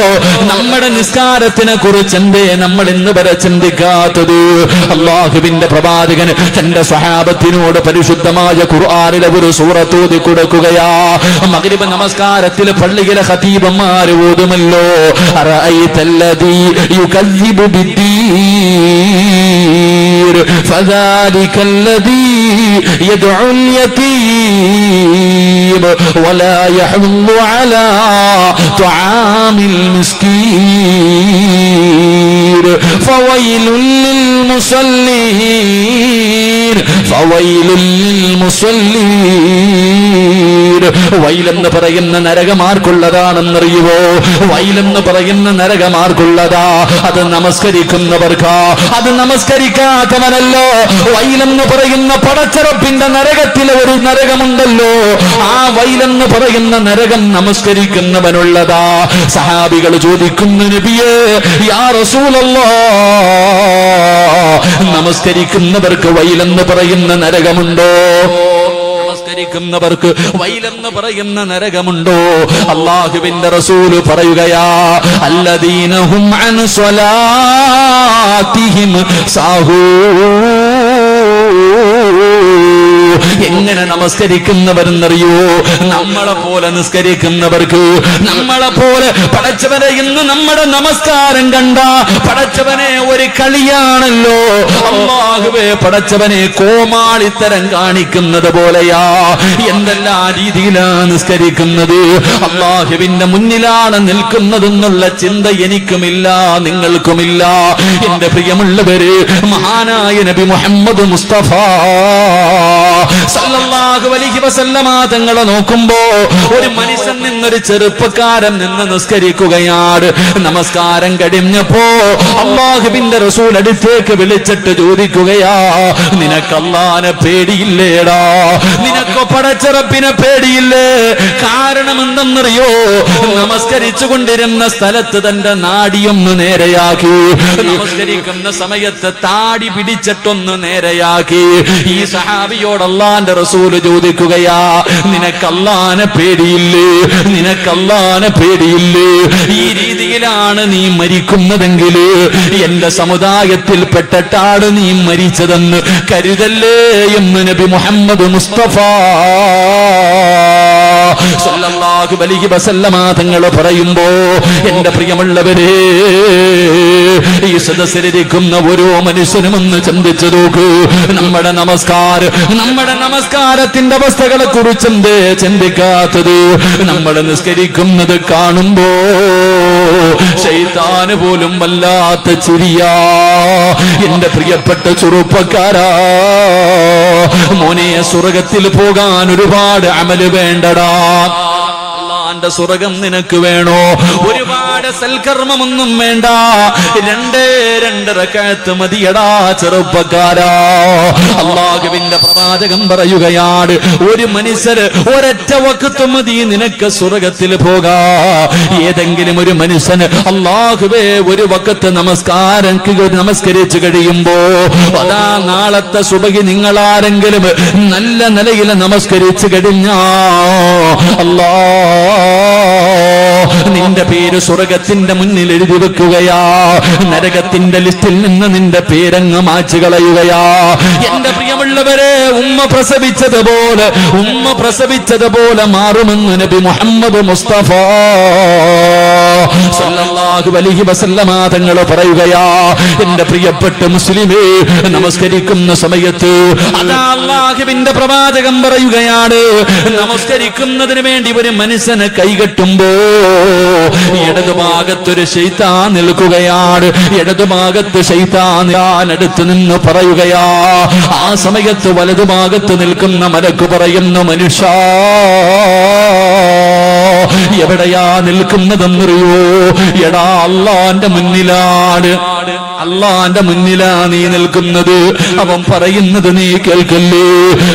നമ്മുടെ നിസ്കാരത്തിനെ കുറിച്ച് എന്തേ നമ്മൾ ഇന്ന് വരെ ചിന്തിക്കാത്തത്? അള്ളാഹുവിന്റെ പ്രവാചകൻ തന്റെ സ്വഹാബത്തിനോട് പരിശുദ്ധമായ ഖുർആനിലെ ഒരു സൂറത്ത് ഓതി കൊടുക്കുകയാ. മഗ്രിബ് നമസ്കാരത്തിൽ പള്ളിയിലെ ഖതീബന്മാർ ഓതുമല്ലോ, അറഅയ്തല്ലദീ യുകദ്ദിബു ബിദ്ദീൻ ഫദാലികല്ലദീ യദ്ഉൽ യതീം വലാ യഹുദ്ദു അലാ തുആമിൽ മിസ്കീൻ ഫവൈലുൽ ലിൽ മുസല്ലീൻ ഫവൈലുൽ ലിൽ മുസല്ലീൻ. വൈലെന്ന് പറയുന്ന നരകമാർക്കുള്ളതാണെന്നറിയുവോ? വൈലെന്ന് പറയുന്ന നരകമാർക്കുള്ളതാ. അത് നമസ്കരിക്കുന്നവർക്കാ, അത് നമസ്കരിക്കാത്തവനല്ലോ. വൈലെന്ന് പറയുന്ന പടച്ചറപ്പിന്റെ നരകത്തിലെ ഒരു നരകമുണ്ടല്ലോ, ആ വൈലെന്ന് പറയുന്ന നരകം നമസ്കരിക്കുന്നവനുള്ളതാ. സഹാബികൾ ചോദിക്കുന്നു, നബിയേ യാ റസൂലല്ലാഹ്, നമസ്കരിക്കുന്നവർക്ക് വൈലെന്ന് പറയുന്ന നരകമുണ്ടോ? നമസ്കരിക്കുന്നവർക്ക് വൈലെന്ന് പറയുന്ന നരകമുണ്ടോ? അല്ലാഹുവിന്റെ റസൂല് പറയുകയാ, അല്ലദീനഹും അൻ സ്വലാത്തിഹിം സാഹൂൻ. എങ്ങനെ നമസ്കരിക്കുന്നവരെന്നറിയോ? നമ്മളെ പോലെ നിസ്കരിക്കുന്നവർക്ക്, നമ്മളെ പോലെ പടച്ചവനെ ഇന്ന് നമ്മുടെ നമസ്കാരം കണ്ട പടച്ചവനെ ഒരു കളിയാണല്ലോ. അല്ലാഹുവേ, പടച്ചവനെ കോമാളിത്തരം കാണിക്കുന്നത് പോലെയാ. എന്തെല്ലാം രീതിയിലാണ് നിസ്കരിക്കുന്നത്? അല്ലാഹുവിന്റെ മുന്നിലാണ് നിൽക്കുന്നതെന്നുള്ള ചിന്ത എനിക്കുമില്ല, നിങ്ങൾക്കുമില്ല. എന്റെ പ്രിയമുള്ളവര്, മഹാനായ നബി മുഹമ്മദ് മുസ്തഫ സല്ലല്ലാഹു അലൈഹി വസല്ലമ തങ്ങളെ നോക്കുമ്പോ ഒരു മനുഷ്യൻ നിന്നൊരു ചെറുപ്പക്കാരൻ നിന്ന് നിസ്കരിക്കുകയാണ്. നമസ്കാരം കഴിഞ്ഞപ്പോ അല്ലാഹുവിന്റെ റസൂൽ അടുത്തേക്ക് വിളിച്ചിട്ട് ചോദിക്കുകയാ, നിനക്ക് അല്ലാഹുവിനെ പേടിയില്ലേടാ? നിനക്ക് പടച്ചറപ്പിനെ പേടിയില്ലേ? കാരണം എന്തെന്നറിയോ? നമസ്കരിച്ചു കൊണ്ടിരുന്ന സ്ഥലത്ത് തന്റെ നാടിയൊന്ന് നേരെയാക്കി, നമസ്കരിക്കുന്ന സമയത്ത് താടി പിടിച്ചിട്ടൊന്ന് നേരെയാക്കി. ഈ സഹാബിയോട് അല്ലാഹുവിന്റെ റസൂല് ചോദിക്കുകയാ, നിനക്ക് അല്ലാഹുവിനെ പേടിയില്ലേ? നിനക്ക് അല്ലാഹുവിനെ പേടിയില്ലേ? ഈ രീതിയിലാണ് നീ മരിക്കുന്നതെങ്കിൽ എന്റെ സമുദായത്തിൽ പെട്ടിട്ടാണ് നീ മരിച്ചതെന്ന് കരുതല്ലേ എന്ന് നബി മുഹമ്മദ് മുസ്തഫ സല്ലല്ലാഹു അലൈഹി വസല്ലമ തങ്ങൾ പറയുമ്പോ, എന്റെ പ്രിയമുള്ളവരെ, ഈ സദസ്സിലിരിക്കുന്ന ഓരോ മനുഷ്യനും ഒന്ന് ചിന്തിച്ചു നോക്കൂ. നമ്മുടെ നമസ്കാരത്തിന്റെ അവസ്ഥകളെ കുറിച്ച് എന്തേ ചിന്തിക്കാത്തത്? നമ്മൾ നിസ്കരിക്കുന്നത് കാണുമ്പോ ശൈത്താന് പോലും വല്ലാത്ത ചിരിയാ. എന്റെ പ്രിയപ്പെട്ട ചെറുപ്പക്കാരാ, മോനെ, സ്വർഗത്തിൽ പോകാൻ ഒരുപാട് അമല് വേണ്ടടാ. അല്ലാഹുവിന്റെ സ്വർഗം നിനക്ക് വേണോ? ഒരുപാട് സൽക്കർമ്മമൊന്നും വേണ്ട, 2 റക്അത്ത് മതിയടാ ചെറുപ്പക്കാരാ. അല്ലാഹുവിന്റെ പ്രവാചകൻ പറയുകയാണ്, ഒരു മനുഷ്യർ ഒരൊറ്റ വഖത്ത് മതി നിനക്ക് സ്വർഗത്തിൽ പോകാ. ഏതെങ്കിലും ഒരു മനുഷ്യന് അല്ലാഹുവേ ഒരു വഖത്ത് നമസ്കരിച്ചു കഴിയുമ്പോ, അതാ നാളത്തെ സുബഹി നിങ്ങളാരെങ്കിലും നല്ല നിലയിൽ നമസ്കരിച്ചു കഴിഞ്ഞാ അല്ലാ നിന്റെ പേര് സ്വർഗത്തിന്റെ മുന്നിൽ എഴുതി വെക്കുകയാ, നരകത്തിന്റെ ലിസ്റ്റിൽ നിന്ന് നിന്റെ പേരങ്ങ് മാച്ചു കളയുകയാ. എന്റെ പ്രിയമുള്ളവരെ, ഉമ്മ പ്രസവിച്ചതുപോലെ മാറുമെന്ന് നബി മുഹമ്മദ് മുസ്തഫ സല്ലല്ലാഹു അലൈഹി വസല്ലമ തങ്ങൾ പറയുകയാ. എന്റെ പ്രിയപ്പെട്ട മുസ്ലിമേ, നമസ്കരിക്കുന്ന സമയത്ത് അതാ അല്ലാഹുവിന്റെ പ്രവാചകൻ പറയുകയാണ്, നമസ്കരിക്കുന്നതിന് വേണ്ടി ഒരു മനുഷ്യനെ കൈകെട്ടുമ്പോ ഇടതുഭാഗത്തൊരു ശൈത്താൻ നിൽക്കുകയാണ്. ഇടതുഭാഗത്ത് ശൈത്താൻ അടുത്ത് നിന്ന് പറയുകയാ. ആ സമയത്ത് വലതുഭാഗത്ത് നിൽക്കുന്ന മലക്ക് പറയുന്നു, മനുഷ്യ എവിടെയാ നിൽക്കുന്നതെന്നറിയോ? എടാ അല്ലാഹുവിന്റെ മുന്നിലാണ്, അല്ലാഹുവിന്റെ മുന്നിലാ നീ നിൽക്കുന്നത്. അവൻ പറയുന്നത് നീ കേൾക്കല്ലേ?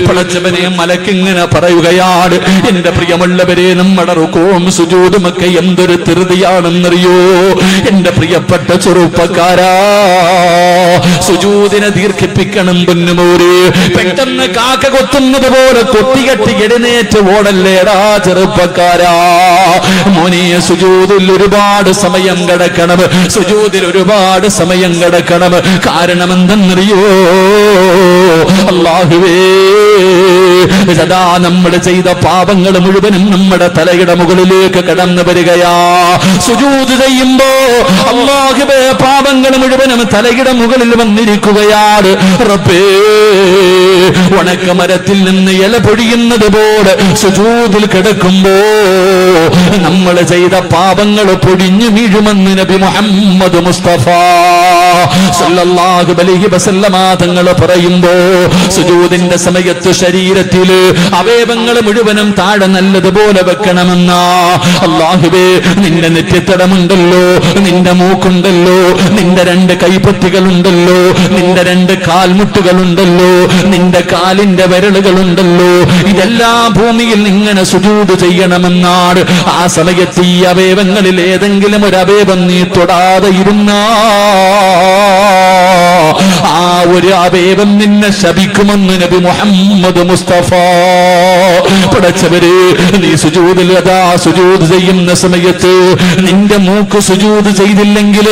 പടച്ചവനെ മലക്കിങ്ങനെ പറയുകയാണ്. എന്റെ പ്രിയമുള്ളവരെ, നമ്മുടെ റുകൂഉം സുജൂദും ഒക്കെ എന്തൊരു ധൃതിയാണെന്നറിയോ? എന്റെ പ്രിയപ്പെട്ട ചെറുപ്പക്കാരാ, സുജൂദിനെ ദീർഘിപ്പിക്കണം പൊന്നുമോരെ. പെട്ടെന്ന് കാക്ക കൊത്തുന്നത് പോലെ കൊത്തികെട്ടി എഴുന്നേറ്റ് ഓടല്ലേടാ ചെറുപ്പക്കാരാ. മോനെ, സുജൂദിൽ ഒരുപാട് സമയം കിടക്കണം, സുജൂദിൽ ഒരുപാട് സമയം കിടക്കണം. കാരണം എന്തെന്നറിയോ? അല്ലാഹുവേ, സദാ നമ്മൾ ചെയ്ത പാപങ്ങൾ മുഴുവനും നമ്മുടെ തലയുടെ മുകളിലേക്ക് കടന്നു വരികയാ. സുജൂദ് ചെയ്യുമ്പോ അല്ലാഹുവേ, പാപങ്ങൾ മുഴുവനും തലയുടെ മുകളിൽ വന്നിരിക്കുകയാണ്. റബ്ബേ, ഉണക്കമരത്തിൽ നിന്ന് ഇല പൊഴിയുന്നത് പോലെ സുജൂദിൽ കിടക്കുമ്പോ നമ്മൾ ചെയ്ത പാപങ്ങൾ പൊടിഞ്ഞു വീഴുമെന്ന് നബി മുഹമ്മദ് മുസ്തഫ സല്ലല്ലാഹു അലൈഹി വസല്ലമ തങ്ങൾ പറയുമ്പോ, സുജൂദിന്റെ സമയത്ത് ശരീരത്തില് അവയവങ്ങൾ മുഴുവനും താഴെ നല്ലതുപോലെ വെക്കണമെന്നാ. അല്ലാഹുവേ, നിന്റെ നെറ്റിത്തടമുണ്ടല്ലോ, നിന്റെ മൂക്കുണ്ടല്ലോ, നിന്റെ 2 കൈപ്പത്തികളുണ്ടല്ലോ, നിന്റെ 2 കാൽമുട്ടുകളുണ്ടല്ലോ, നിന്റെ കാലിന്റെ വിരലുകളുണ്ടല്ലോ, ഇതെല്ലാം ഭൂമിയിൽ ഇങ്ങനെ സുജൂദ് ചെയ്യണമെന്നാണ്. ആ സമയത്ത് ഈ അവയവങ്ങളിൽ ഏതെങ്കിലും ഒരു അവയവം നീ തൊടാതെ ഇരുന്നാ ആ ഒരു അവയവം നിന്നെ ശപിക്കുമെന്ന് നബി മുഹമ്മദ് മുസ്തഫ. പടച്ചവരെ, നീ സുജൂദിൽ അതാ സുജൂദ് ചെയ്യുന്ന സമയത്ത് നിന്റെ മൂക്ക് സുജൂദ് ചെയ്തില്ലെങ്കിൽ,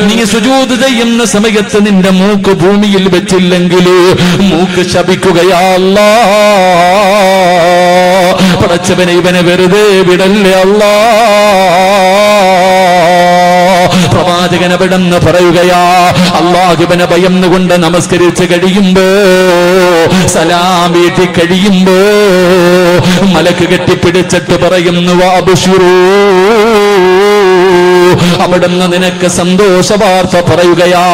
നീ സുജൂദ് ചെയ്യുന്ന സമയത്ത് നിന്റെ മൂക്ക് ഭൂമിയിൽ വെച്ചില്ലെങ്കിൽ മൂക്ക് ശപിക്കുകയാ അല്ലാ. പടച്ചവനെ, ഇവനെ വെറുതെ വിടല്ലേ അല്ലാ. പ്രവാചകൻ അവിടെന്ന് പറയുകയാ, അല്ലാഹുവിനെ ഭയന്നുകൊണ്ട് നമസ്കരിച്ച് കഴിയുമ്പോ, സലാം വീട്ടി കഴിയുമ്പോ മലക്ക് കെട്ടിപ്പിടിച്ചിട്ട് പറയുന്നു, വഅബ്ശിറൂ, അവിടുന്ന് നിനക്ക് സന്തോഷ വാർത്ത പറയുകയാ.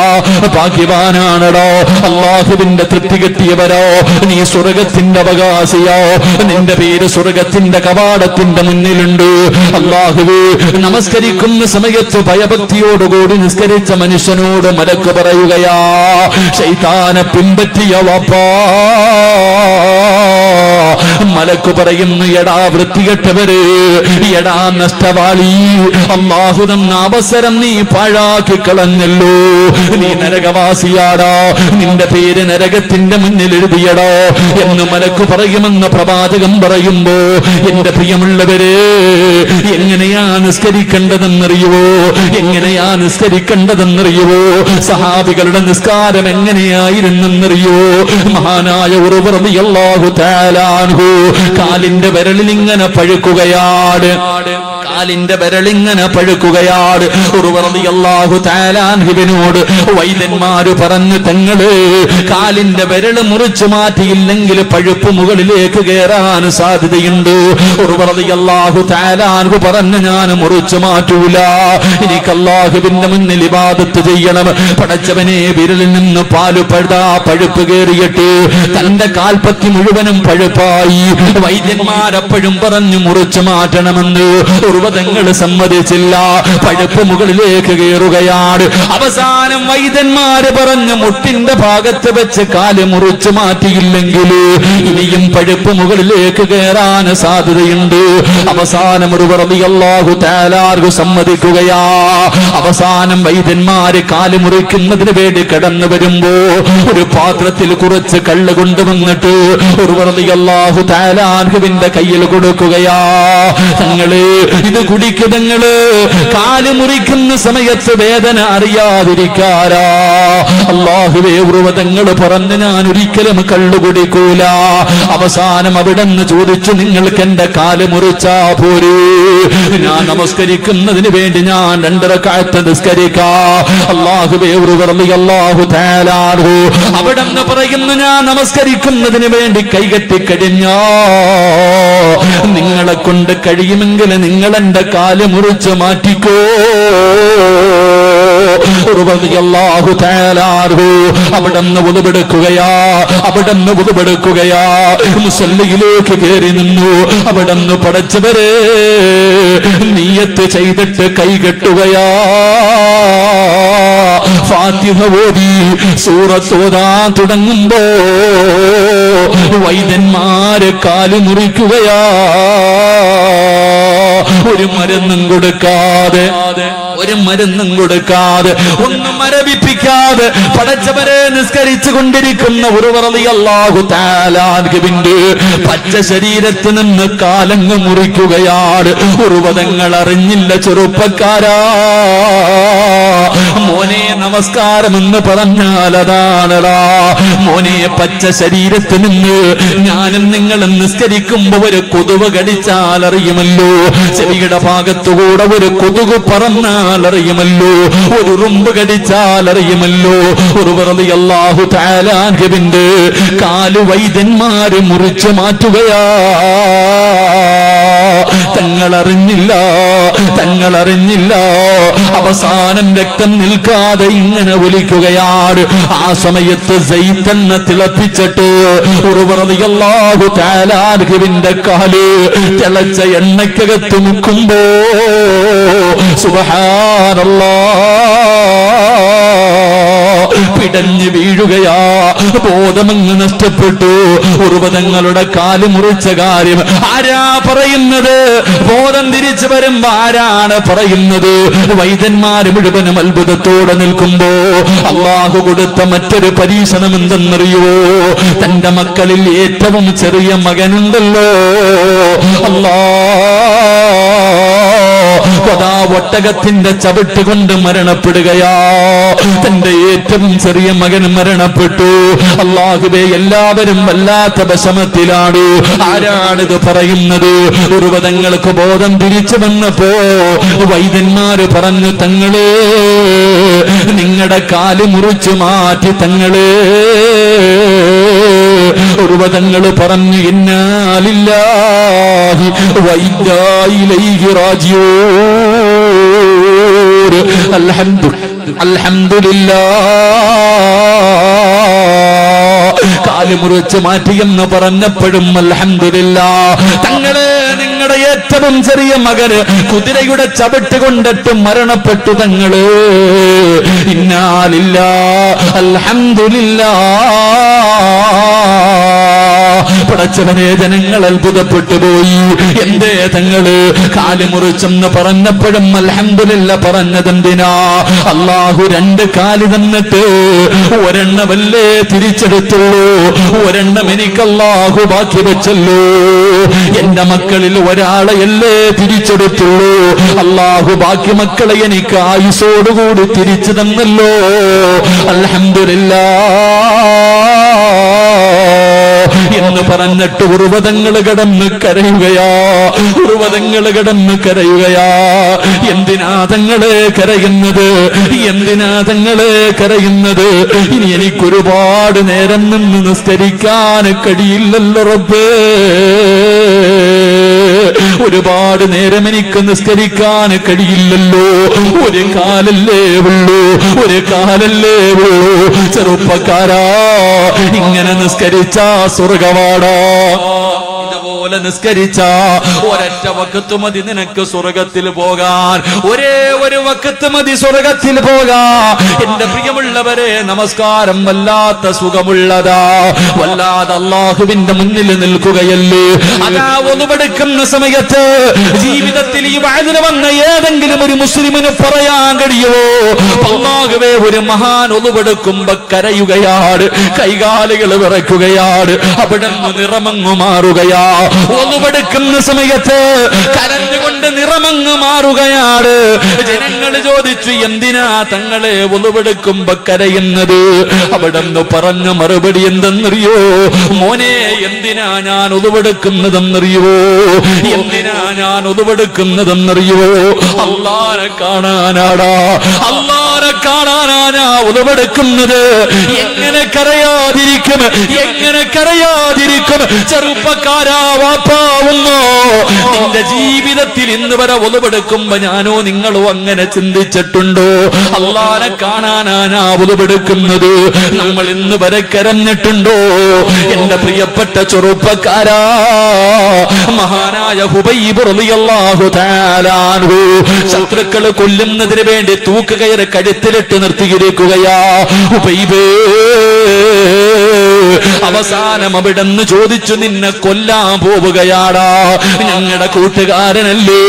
ഭാഗ്യവാനാണോ, അല്ലാഹുവിന്റെ തൃപ്തി കിട്ടിയവരോ, നീ സ്വർഗത്തിന്റെ അവകാശിയോ, നിന്റെ പേര് സ്വർഗത്തിന്റെ കവാടത്തിന്റെ മുന്നിലുണ്ട്. അല്ലാഹുവേ, നമസ്കരിക്കുന്ന സമയത്ത് ഭയഭക്തിയോടുകൂടി നിസ്കരിച്ച മനുഷ്യനോട് മലക്ക് പറയുകയാ, ശൈത്താനെ പിൻപറ്റിയ വാപ്പാ. മലക്ക് പറയുന്നു, എടാ വൃത്തികെട്ടവര്, എടാ നഷ്ടവാളി, അല്ലാഹു തന്ന അവസരം നീ പാഴാക്കി കളഞ്ഞല്ലോ. നീ നരകവാസിയാടാ, നിന്റെ പേര് നരകത്തിന്റെ മുന്നിൽ എഴുതിയടാ എന്ന് മലക്ക് പറയുമെന്ന് പ്രവാചകൻ പറയുമ്പോ, എന്റെ പ്രിയമുള്ളവരെ, എങ്ങനെയാ നിസ്കരിക്കേണ്ടതെന്നറിയുവോ? എങ്ങനെയാ നിസ്കരിക്കേണ്ടതെന്നറിയുവോ? സഹാബികളുടെ നിസ്കാരം എങ്ങനെയായിരുന്നെന്നറിയോ? മഹാനായ ഉമർ റളിയല്ലാഹു തആല അൻഹു കാലിന്റെ വിരലിൽ ഇങ്ങനെ പഴുക്കുകയാണ്, കാലിന്റെ വിരലിങ്ങനെ പഴുക്കുകയാണ്. ഉമർ റളിയല്ലാഹു തആല അൻഹുവിനോട് വൈദ്യന്മാര് പറഞ്ഞു, തങ്ങള് കാലിന്റെ വിരല് മുറിച്ചു മാറ്റിയില്ലെങ്കിൽ പഴുപ്പ് മുകളിലേക്ക് കയറാൻ സാധ്യതയുണ്ട്. ഉമർ റളിയല്ലാഹു തആല അൻഹു പറഞ്ഞു, ഞാൻ മുറിച്ചു മാറ്റൂല, എനിക്ക് അല്ലാഹുവിന്റെ മുന്നിൽ ഇബാദത്ത് ചെയ്യണം. പടച്ചവനെ, വിരലിൽ നിന്ന് പാല് പഴുപ്പ് കയറിയിട്ട് തന്റെ കാൽപ്പത്തി മുഴുവനും പഴുപ്പായി. വൈദ്യന്മാരെപ്പോഴും പറഞ്ഞു മുറിച്ചു മാറ്റണമെന്ന്. ഉർവതങ്ങൾ സമ്മതിച്ചില്ല. പഴുപ്പ് മുകളിലേക്ക് കയറുകയാണ്. അവസാനം വൈദ്യന്മാര് പറഞ്ഞു, മുട്ടിന്റെ ഭാഗത്ത് വെച്ച് കാല് മുറിച്ചു മാറ്റിയില്ലെങ്കിൽ ഇനിയും പഴുപ്പ് മുകളിലേക്ക് കയറാൻ സാധ്യതയുണ്ട്. അവസാനം ഉർവ റളിയല്ലാഹു തആല സമ്മതിക്കുകയാ. അവസാനം വൈദ്യന്മാര് കാല് മുറിക്കുന്നതിന് വേണ്ടി കടന്നു വരുമ്പോ ഒരു പാത്രത്തിൽ കുറച്ച് കള്ള് കൊണ്ടുവന്നിട്ട് ഉർവ റളിയല്ലാഹു തആല അൻഹുവിന്റെ കയ്യിൽ കൊടുക്കുകയാ. തങ്ങള് ഇത് കുടിക്കുന്നങ്ങള് കാല് മുറിക്കുന്ന സമയത്ത് വേദന അറിയാതിരിക്കാരാ. അല്ലാഹുവേ, ഉർവതങ്ങള് പറഞ്ഞ് ഞാൻ ഒരിക്കലും കള്ളു കുടിക്കൂല. അവസാനം അവിടെന്ന് ചോദിച്ചു, നിങ്ങൾക്ക് എന്റെ കാല് മുറിച്ചാ പോരൂ? ഞാൻ നമസ്കരിക്കുന്നതിന് വേണ്ടി ഞാൻ 2 റക്അത്ത് നിസ്കരിക്കാം. അല്ലാഹുവേ, ഉർവ റളിയല്ലാഹു തആല അൻഹു അവിടെന്ന് പറയുന്നു, ഞാൻ നമസ്കരിക്കുന്നതിന് വേണ്ടി കൈകെട്ടിക്കഴിഞ്ഞാ നിങ്ങളെ കൊണ്ട് കഴിയുമെങ്കിൽ നിങ്ങൾ എന്റെ കാല് മുറിച്ച് മാറ്റിക്കോ. അവിടെന്ന് ഉതുപെടുക്കുകയാ. മുസല്ലിയിലേക്ക് കയറി നിന്നു. അവിടെന്ന് പടച്ചവരെ നിയ്യത്ത് ചെയ്തിട്ട് കൈകെട്ടുകയാ. ഫാത്തിഹ ഓതി സൂറത്ത് ഓതാൻ തുടങ്ങുമ്പോ വൈദ്യന്മാര് കാല് മുറിക്കുകയാ. ഒരു മരുന്നും കൊടുക്കാതെ ഒന്നും മരവിപ്പിക്കാതെ പടച്ചവരെ നിസ്കരിച്ചു കൊണ്ടിരിക്കുന്ന ഉർവ റളിയല്ലാഹു തആല അൻഹുവിന്റെ പച്ച ശരീരത്തിൽ നിന്ന് കാലങ്ങ് മുറിക്കുകയാണ്. ഉർവതങ്ങൾ അറിഞ്ഞില്ല. ചെറുപ്പക്കാരാ, മോനെ നമസ്കാരം എന്ന് പറഞ്ഞാൽ അതാണടാ. മോനെ, പച്ച ശരീരത്തിൽ നിന്ന് ഞാനും നിങ്ങളും നിസ്കരിക്കുമ്പോ ഒരു കൊതുവ് കടിച്ചാൽ അറിയുമല്ലോ. ചെവിയുടെ ഭാഗത്തുകൂടെ ഒരു കൊതുക് പറന്നാൽ അറിയുമല്ലോ. ഒരു ഉറുമ്പ് കടിച്ചാൽ അറിയുമല്ലോ. ഉർവ റളിയല്ലാഹു തആല അൻഹുവിന്റെ കാല് വൈദ്യന്മാര് മുറിച്ചു മാറ്റുകയാ. തങ്ങളറിഞ്ഞില്ല. അവസാനം രക്തം നിൽക്കാതെ ഇങ്ങനെ ഒലിക്കുകയാണ്. ആ സമയത്ത് സൈത്തന്നെ തിളപ്പിച്ചിട്ട് ഉർവ റളിയല്ലാഹു തആല അൻഹുവിന്റെ കാല് തിളച്ച എണ്ണയ്ക്കകത്ത് മുക്കുമ്പോ സുബ്ഹാനല്ലാഹ് പിടഞ്ഞു വീഴുകയാ. ബോധമങ്ങ് നഷ്ടപ്പെട്ടു. ഉർവതങ്ങളുടെ കാല് മുറിച്ച കാര്യം ആരാ പറയുന്നത്? ബോധം തിരിച്ചു വരുമ്പോ ആരാണ് പറയുന്നത്? വൈദ്യന്മാര് മുഴുവനും അത്ഭുതത്തോടെ നിൽക്കുമ്പോ അല്ലാഹു കൊടുത്ത മറ്റൊരു പരീക്ഷണം എന്തെന്നറിയോ? തന്റെ മക്കളിൽ ഏറ്റവും ചെറിയ മകനുണ്ടല്ലോ, ഒട്ടകത്തിന്റെ ചവിട്ട് കൊണ്ട് മരണപ്പെടുകയാ. തന്റെ ഏറ്റവും ചെറിയ മകൻ മരണപ്പെട്ടു. അല്ലാഹുവേ, എല്ലാവരും വല്ലാത്ത വിഷമത്തിലാണ്. ആരാണിത് പറയുന്നത്? ഉർവതങ്ങൾക്ക് ബോധം തിരിച്ചു വന്നപ്പോ വൈദ്യന്മാര് പറഞ്ഞു, തങ്ങളെ നിങ്ങളുടെ കാല് മുറിച്ചു മാറ്റി തങ്ങളെ. ഉർവതങ്ങൾ പറഞ്ഞു, ഇന്നാ ലില്ലാഹി വ ഇന്നാ ഇലൈഹി റാജിഊൻ. അൽഹംദുലില്ലാഹ്. കാല് മുറിച്ച് മാറ്റിയെന്ന് പറഞ്ഞപ്പോഴും അൽഹംദുലില്ലാഹ്. തങ്ങളെ, നിങ്ങളുടെ ഏറ്റവും ചെറിയ മകന് കുതിരയുടെ ചവിട്ട് കൊണ്ടിട്ട് മരണപ്പെട്ടു. തങ്ങള് ഇന്നാ ലില്ലാഹി അൽഹംദുലില്ലാഹ്. പടച്ചവനെ, ജനങ്ങൾ അത്ഭുതപ്പെട്ടു പോയി. എന്തേ തങ്ങള് കാല് മുറിച്ചെന്ന് പറഞ്ഞപ്പോഴും അൽഹംദുലില്ലാ പറഞ്ഞതെന്തിനാ? അല്ലാഹു 2 കാല് തന്നിട്ട് ഒരെണ്ണമല്ലേ തിരിച്ചെടുത്തുള്ളൂ. ഒരെണ്ണം എനിക്ക് അല്ലാഹു ബാക്കി വെച്ചല്ലോ. എന്റെ മക്കളിൽ ഒരാളെയല്ലേ തിരിച്ചെടുത്തുള്ളൂ. അല്ലാഹു ബാക്കി മക്കളെ എനിക്ക് ആയുസോടുകൂടി തിരിച്ചു തന്നല്ലോ. അൽഹംദുലില്ലാഹ് എന്ന് പറഞ്ഞിട്ട് ഉർവതങ്ങൾ കടന്ന് കരയുകയാ. എന്തിനാ തങ്ങളെ കരയുന്നത്? ഇനി എനിക്കൊരുപാട് നേരം നിന്ന് നിസ്കരിക്കാൻ കഴിയില്ലല്ലോ റബ്ബേ. ഒരുപാട് നേരം എനിക്ക് നിസ്കരിക്കാൻ കഴിയില്ലല്ലോ. ഒരു കാലല്ലേ ഉള്ളൂ. ചെറുപ്പക്കാരാ, ഇങ്ങനെ നിസ്കരിച്ച സ്വർഗവാടാ. പോലെ നിസ്കരിച്ച ഒരൊറ്റ വഖത്ത് മതി നിനക്ക് സ്വർഗത്തിൽ പോകാൻ. ഒരേ ഒരു വഖത്ത് മതി സ്വർഗത്തിൽ പോകാൻ. എന്റെ പ്രിയമുള്ളവരെ, നമസ്കാരം വല്ലാത്ത സുഖമുള്ളതാ. വല്ലാതെ അല്ലാഹുവിന്റെ മുന്നിൽ നിൽക്കുകയല്ലേ. അതാ ഒന്നുപെടുക്കുന്ന സമയത്ത് ജീവിതത്തിൽ ഈ വഅദിന് വന്ന ഏതെങ്കിലും ഒരു മുസ്ലിമിന് പറയാൻ കഴിയുമോ, അല്ലാഹുവേ ഒരു മഹാൻ ഒന്നുപെടുക്കുമ്പോ കരയുകയാണ്, കൈകാലുകൾ വിറയ്ക്കുകയാണ്, അവിടുന്ന് നിറമങ്ങു മാറുകയാ. ഒന്നുപെടുക്കുന്ന സമയത്ത് കരഞ്ഞുകൊണ്ട് നിറമങ്ങ് മാറുകയാണ്. ജനങ്ങൾ ചോദിച്ചു, എന്തിനാ തങ്ങളെ ഒന്നുപെടുക്കുമ്പോ കരയുന്നത്? അവിടുന്ന് പറഞ്ഞ മറുപടി എന്തെന്നറിയോ? മോനെ, എന്തിനാ ഞാൻ ഒന്നുപെടുക്കുന്നതെന്നറിയോ? എന്തിനാ ഞാൻ ഒന്നുപെടുക്കുന്നതെന്നറിയോ? അല്ലാഹനെ കാണാനാടാ, അല്ലാഹനെ കാണാനാ ഒന്നുപെടുക്കുന്നത്. എങ്ങനെ കരയാതിരിക്കും, എങ്ങനെ കരയാതിരിക്കും? ചെറുപ്പക്കാരാ, വാപ്പാവുന്നോ, നിന്റെ ജീവിതത്തിൽ ഇന്ന് വരെ ഒന്നുപെടുക്കുമ്പോ ഞാനോ നിങ്ങളോ അങ്ങനെ ചിന്തിച്ചിട്ടുണ്ടോ? അല്ലാഹനെ കാണാനാ ഒന്നുപെടുക്കുന്നത്. നമ്മൾ ഇന്ന് വരെ കരഞ്ഞിട്ടുണ്ടോ? എന്റെ പ്രിയപ്പെട്ട ചെറുപ്പക്കാരാ, മഹാനായ ഹുബൈബ് റളിയല്ലാഹു തആല അൻഹു ശത്രുക്കൾ കൊല്ലുന്നതിന് വേണ്ടി തൂക്കുകയറ് കഴുത്തിലിട്ട് നിർത്തിയിരിക്കുകയാ. ഹുബൈബേ, അവസാനം അവിടെന്ന് ചോദിച്ചു, നിന്നെ കൊല്ലാൻ പോവുകയാടാ, ഞങ്ങളുടെ കൂട്ടുകാരനല്ലേ,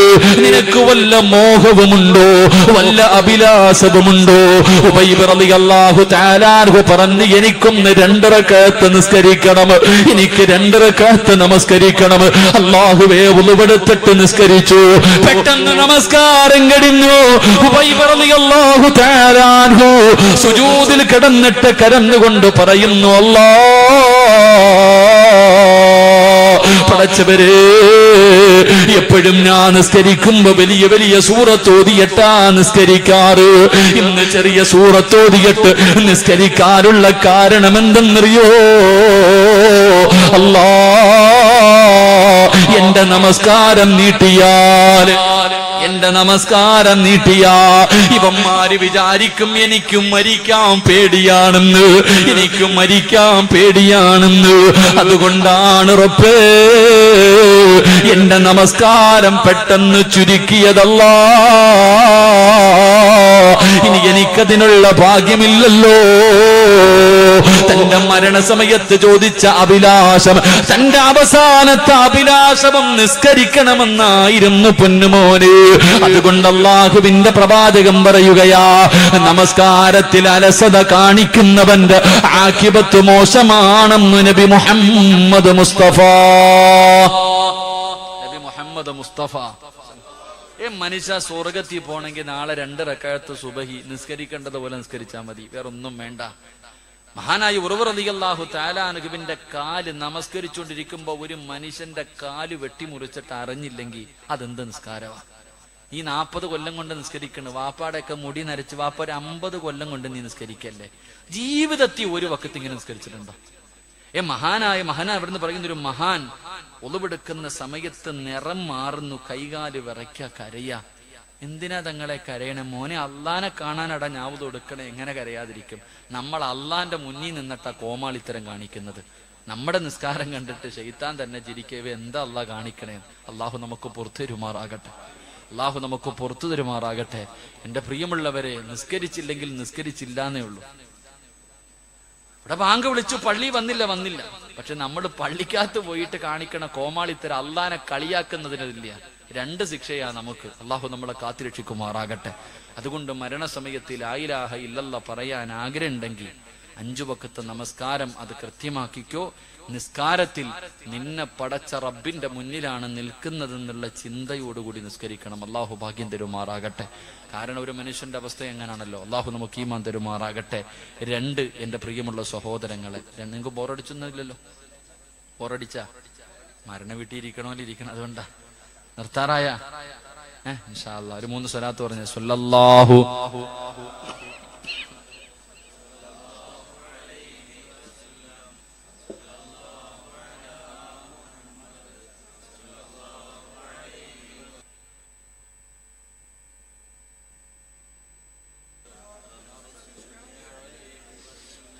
നിനക്ക് വല്ല മോഹവുമുണ്ടോ, വല്ല അഭിലാഷവുമുണ്ടോ? ഹുബൈബ് റളിയല്ലാഹു തആല അൻഹു പറഞ്ഞു, എനിക്കൊന്ന് 2 റക്അത്ത് നിസ്കരിക്കണം, എനിക്ക് 2 റക്അത്ത് നമസ്കരിക്കണം. അല്ലാഹുവേ, ഉളുവെടുത്തിട്ട് നിസ്കരിച്ചു. പെട്ടെന്ന് നമസ്കാരം കഴിഞ്ഞു. ഹുബൈബ് റളിയല്ലാഹു തആല അൻഹു സുജൂദിൽ കിടന്നിട്ട് കരഞ്ഞുകൊണ്ട് പറയുന്നു, പടച്ചവരേ, എപ്പോഴും ഞാൻ നിസ്കരിക്കുമ്പോ വലിയ വലിയ സൂറത്തോതിയിട്ടാ നിസ്കരിക്കാറ്. ഇന്ന് ചെറിയ സൂറത്തോതിയിട്ട് നിസ്കരിക്കാനുള്ള കാരണം എന്തെന്നറിയോ? അല്ലാ, എന്റെ നമസ്കാരം നീട്ടിയാൽ, എന്റെ നമസ്കാരം നീട്ടിയാ ഇവന്മാര് വിചാരിക്കും എനിക്കും മരിക്കാൻ പേടിയാണെന്ന്, എനിക്കും മരിക്കാൻ പേടിയാണെന്ന്. അതുകൊണ്ടാണ് റബ്ബേ എന്റെ നമസ്കാരം പെട്ടെന്ന് ചുരുക്കിയതല്ലാ. ഇനി എനിക്കതിനുള്ള ഭാഗ്യമില്ലല്ലോ. തന്റെ മരണസമയത്ത് ചോദിച്ച അഭിലാഷം, തന്റെ അവസാനത്തെ അഭിലാഷവും നിസ്കരിക്കണമെന്നായിരുന്നു പൊന്നുമോന്. അതുകൊണ്ട് അല്ലാഹുവിന്റെ പ്രവാചകൻ പറയുകയാ, നമസ്കാരത്തിൽ അലസത കാണിക്കുന്നവന്റെ ആഖിബത്ത് മോശമാണെന്ന് നബി മുഹമ്മദ് മുസ്തഫ. നബി മുഹമ്മദ് മുസ്തഫ. മനുഷ്യ സ്വർഗത്തിൽ പോണെങ്കിൽ നാളെ 2 റക്അത്ത് സുബഹി നിസ്കരിക്കേണ്ടതുപോലെ നിസ്കരിച്ചാൽ മതി, വേറൊന്നും വേണ്ട. മഹാനായ ഉറവ് റളിയല്ലാഹു തആല അൻഹുവിന്റെ കാല് നമസ്കരിച്ചുകൊണ്ടിരിക്കുമ്പോ ഒരു മനുഷ്യന്റെ കാല് വെട്ടിമുറിച്ചിട്ട് അറിഞ്ഞില്ലെങ്കിൽ അതെന്ത് നിസ്കാരമാണ്? ഈ 40 കൊല്ലം കൊണ്ട് നിസ്കരിക്കണ്, വാപ്പാടെയൊക്കെ മുടി നരച്ച് വാപ്പ ഒരു 50 കൊല്ലം കൊണ്ട് നീ നിസ്കരിക്കല്ലേ? ജീവിതത്തിൽ ഒരു വക്കത്ത് ഇങ്ങനെ നിസ്കരിച്ചിട്ടുണ്ടോ? മഹാനായ അവിടുന്ന് പറയുന്ന ഒരു മഹാൻ ഒളിവെടുക്കുന്ന സമയത്ത് നിറം മാറുന്നു, കൈകാല് വിറയ്ക്ക, കരയ. എന്തിനാ തങ്ങളെ കരയണേ? മോനെ, അള്ളാനെ കാണാനടാ ഞാവത് കൊടുക്കണേ. എങ്ങനെ കരയാതിരിക്കും? നമ്മൾ അള്ളാന്റെ മുന്നിൽ നിന്നിട്ടാ കോമാളിത്തരം കാണിക്കുന്നത്. നമ്മുടെ നിസ്കാരം കണ്ടിട്ട് ശൈത്താൻ തന്നെ ചിരിക്കവേ, എന്താ അള്ളാഹ് കാണിക്കണേ? അള്ളാഹു നമുക്ക് പുറത്തു തരുമാറാകട്ടെ, അള്ളാഹു നമുക്ക് പുറത്തു തരുമാറാകട്ടെ. എന്റെ പ്രിയമുള്ളവരെ, നിസ്കരിച്ചില്ലെങ്കിൽ നിസ്കരിച്ചില്ലാന്നേ ഉള്ളൂ. ഇവിടെ ബാങ്ക് വിളിച്ചു, പള്ളി വന്നില്ല. പക്ഷെ നമ്മൾ പള്ളിക്കകത്ത് പോയിട്ട് കാണിക്കണ കോമാളിത്തരം അള്ളാനെ കളിയാക്കുന്നതിനില്ല. 2 ശിക്ഷയാ നമുക്ക്. അള്ളാഹു നമ്മളെ കാത്തിരക്ഷിക്കുമാറാകട്ടെ. അതുകൊണ്ട് മരണസമയത്തിൽ ലാ ഇലാഹ ഇല്ലല്ലാഹ് പറയാൻ ആഗ്രഹമുണ്ടെങ്കിൽ 5 വഖത്ത് നമസ്കാരം അത് കൃത്യമാക്കിക്കോ. നിസ്കാരത്തിൽ നിന്നെ പടച്ച റബ്ബിന്റെ മുന്നിലാണ് നിൽക്കുന്നതെന്നുള്ള ചിന്തയോടുകൂടി നിസ്കരിക്കണം. അള്ളാഹു ഭാഗ്യം തരുമാറാകട്ടെ. കാരണം ഒരു മനുഷ്യന്റെ അവസ്ഥ എങ്ങനെയാണല്ലോ. അള്ളാഹു നമുക്ക് ഈമാൻ തരുമാറാകട്ടെ. 2, എന്റെ പ്രിയമുള്ള സഹോദരങ്ങളെ, നിങ്ങൾക്ക് ബോറടിച്ചൊന്നുമില്ലല്ലോ? ബോറടിച്ച മരണ വീട്ടിയിരിക്കണമല്ലോ, ഇരിക്കണം. അതുകൊണ്ടാ നിർത്താറായ ഇൻഷാ അല്ലാഹ് ഒരു 3 സ്വലാത്ത് പറഞ്ഞ സ്വല്ലല്ലാഹു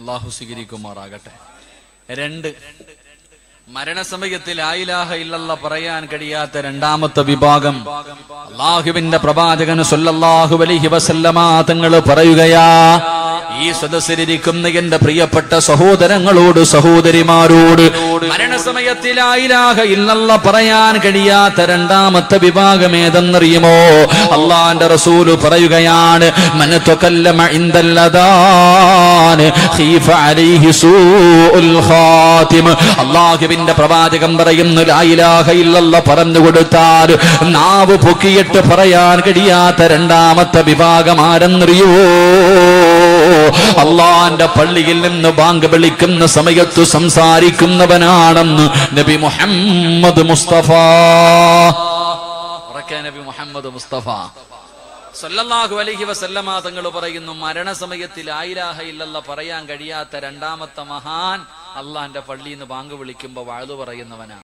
അള്ളാഹു സ്വീകരിക്കുമാറാകട്ടെ. 2, മരണസമയത്തിൽ ലാ ഇലാഹ ഇല്ലല്ലാഹ് പറയാൻ കഴിയാത്ത രണ്ടാമത്തെ വിഭാഗം അല്ലാഹുവിന്റെ പ്രവാചകൻ സ്വല്ലല്ലാഹു അലൈഹി വസല്ലമ തങ്ങൾ പറയുകയാ, ഈ സദസ്സിലിരിക്കുന്ന എന്റെ പ്രിയപ്പെട്ട സഹോദരങ്ങളോട് സഹോദരിമാരോട്, മരണസമയത്തിൽ ലാ ഇലാഹ ഇല്ലല്ലാഹ് പറയാൻ കഴിയാത്ത രണ്ടാമത്തെ വിഭാഗം ഏതെന്നറിയുമോ? അല്ലാഹുവിന്റെ റസൂല് പറയുകയാണ്, മൻ തകല്ലമ ഇൻദൽ അദാൻ ഖീഫ അലൈഹി സൂഉൽ ഖാതിമ. അല്ലാഹുവിന്റെ പ്രവാചകൻ പറയുന്നു, ലാ ഇലാഹ ഇല്ലല്ലാഹ് പറഞ്ഞു കൊടുത്താൽ നാവ് പൊക്കിയിട്ട് പറയാൻ കഴിയാത്ത രണ്ടാമത്തെ വിഭാഗം ആരെന്നറിയോ? അള്ളാന്റെ പള്ളിയിൽ നിന്ന് ബാങ്ക് വിളിക്കുന്ന സമയത്ത് സംസാരിക്കുന്നവനാണെന്ന് നബി മുഹമ്മദ് മുസ്തഫ. നബി മുഹമ്മദ് മുസ്തഫ സല്ലല്ലാഹു അലൈഹി വസല്ലമ തങ്ങൾ പറയുന്നു, മരണസമയത്തിൽ ലാ ഇലാഹ ഇല്ലല്ലാഹ് പറയാൻ കഴിയാത്ത രണ്ടാമത്തെ മഹാൻ അള്ളാന്റെ പള്ളിയിൽ നിന്ന് ബാങ്ക് വിളിക്കുമ്പോ വഅദ് പറയുന്നവനാണ്.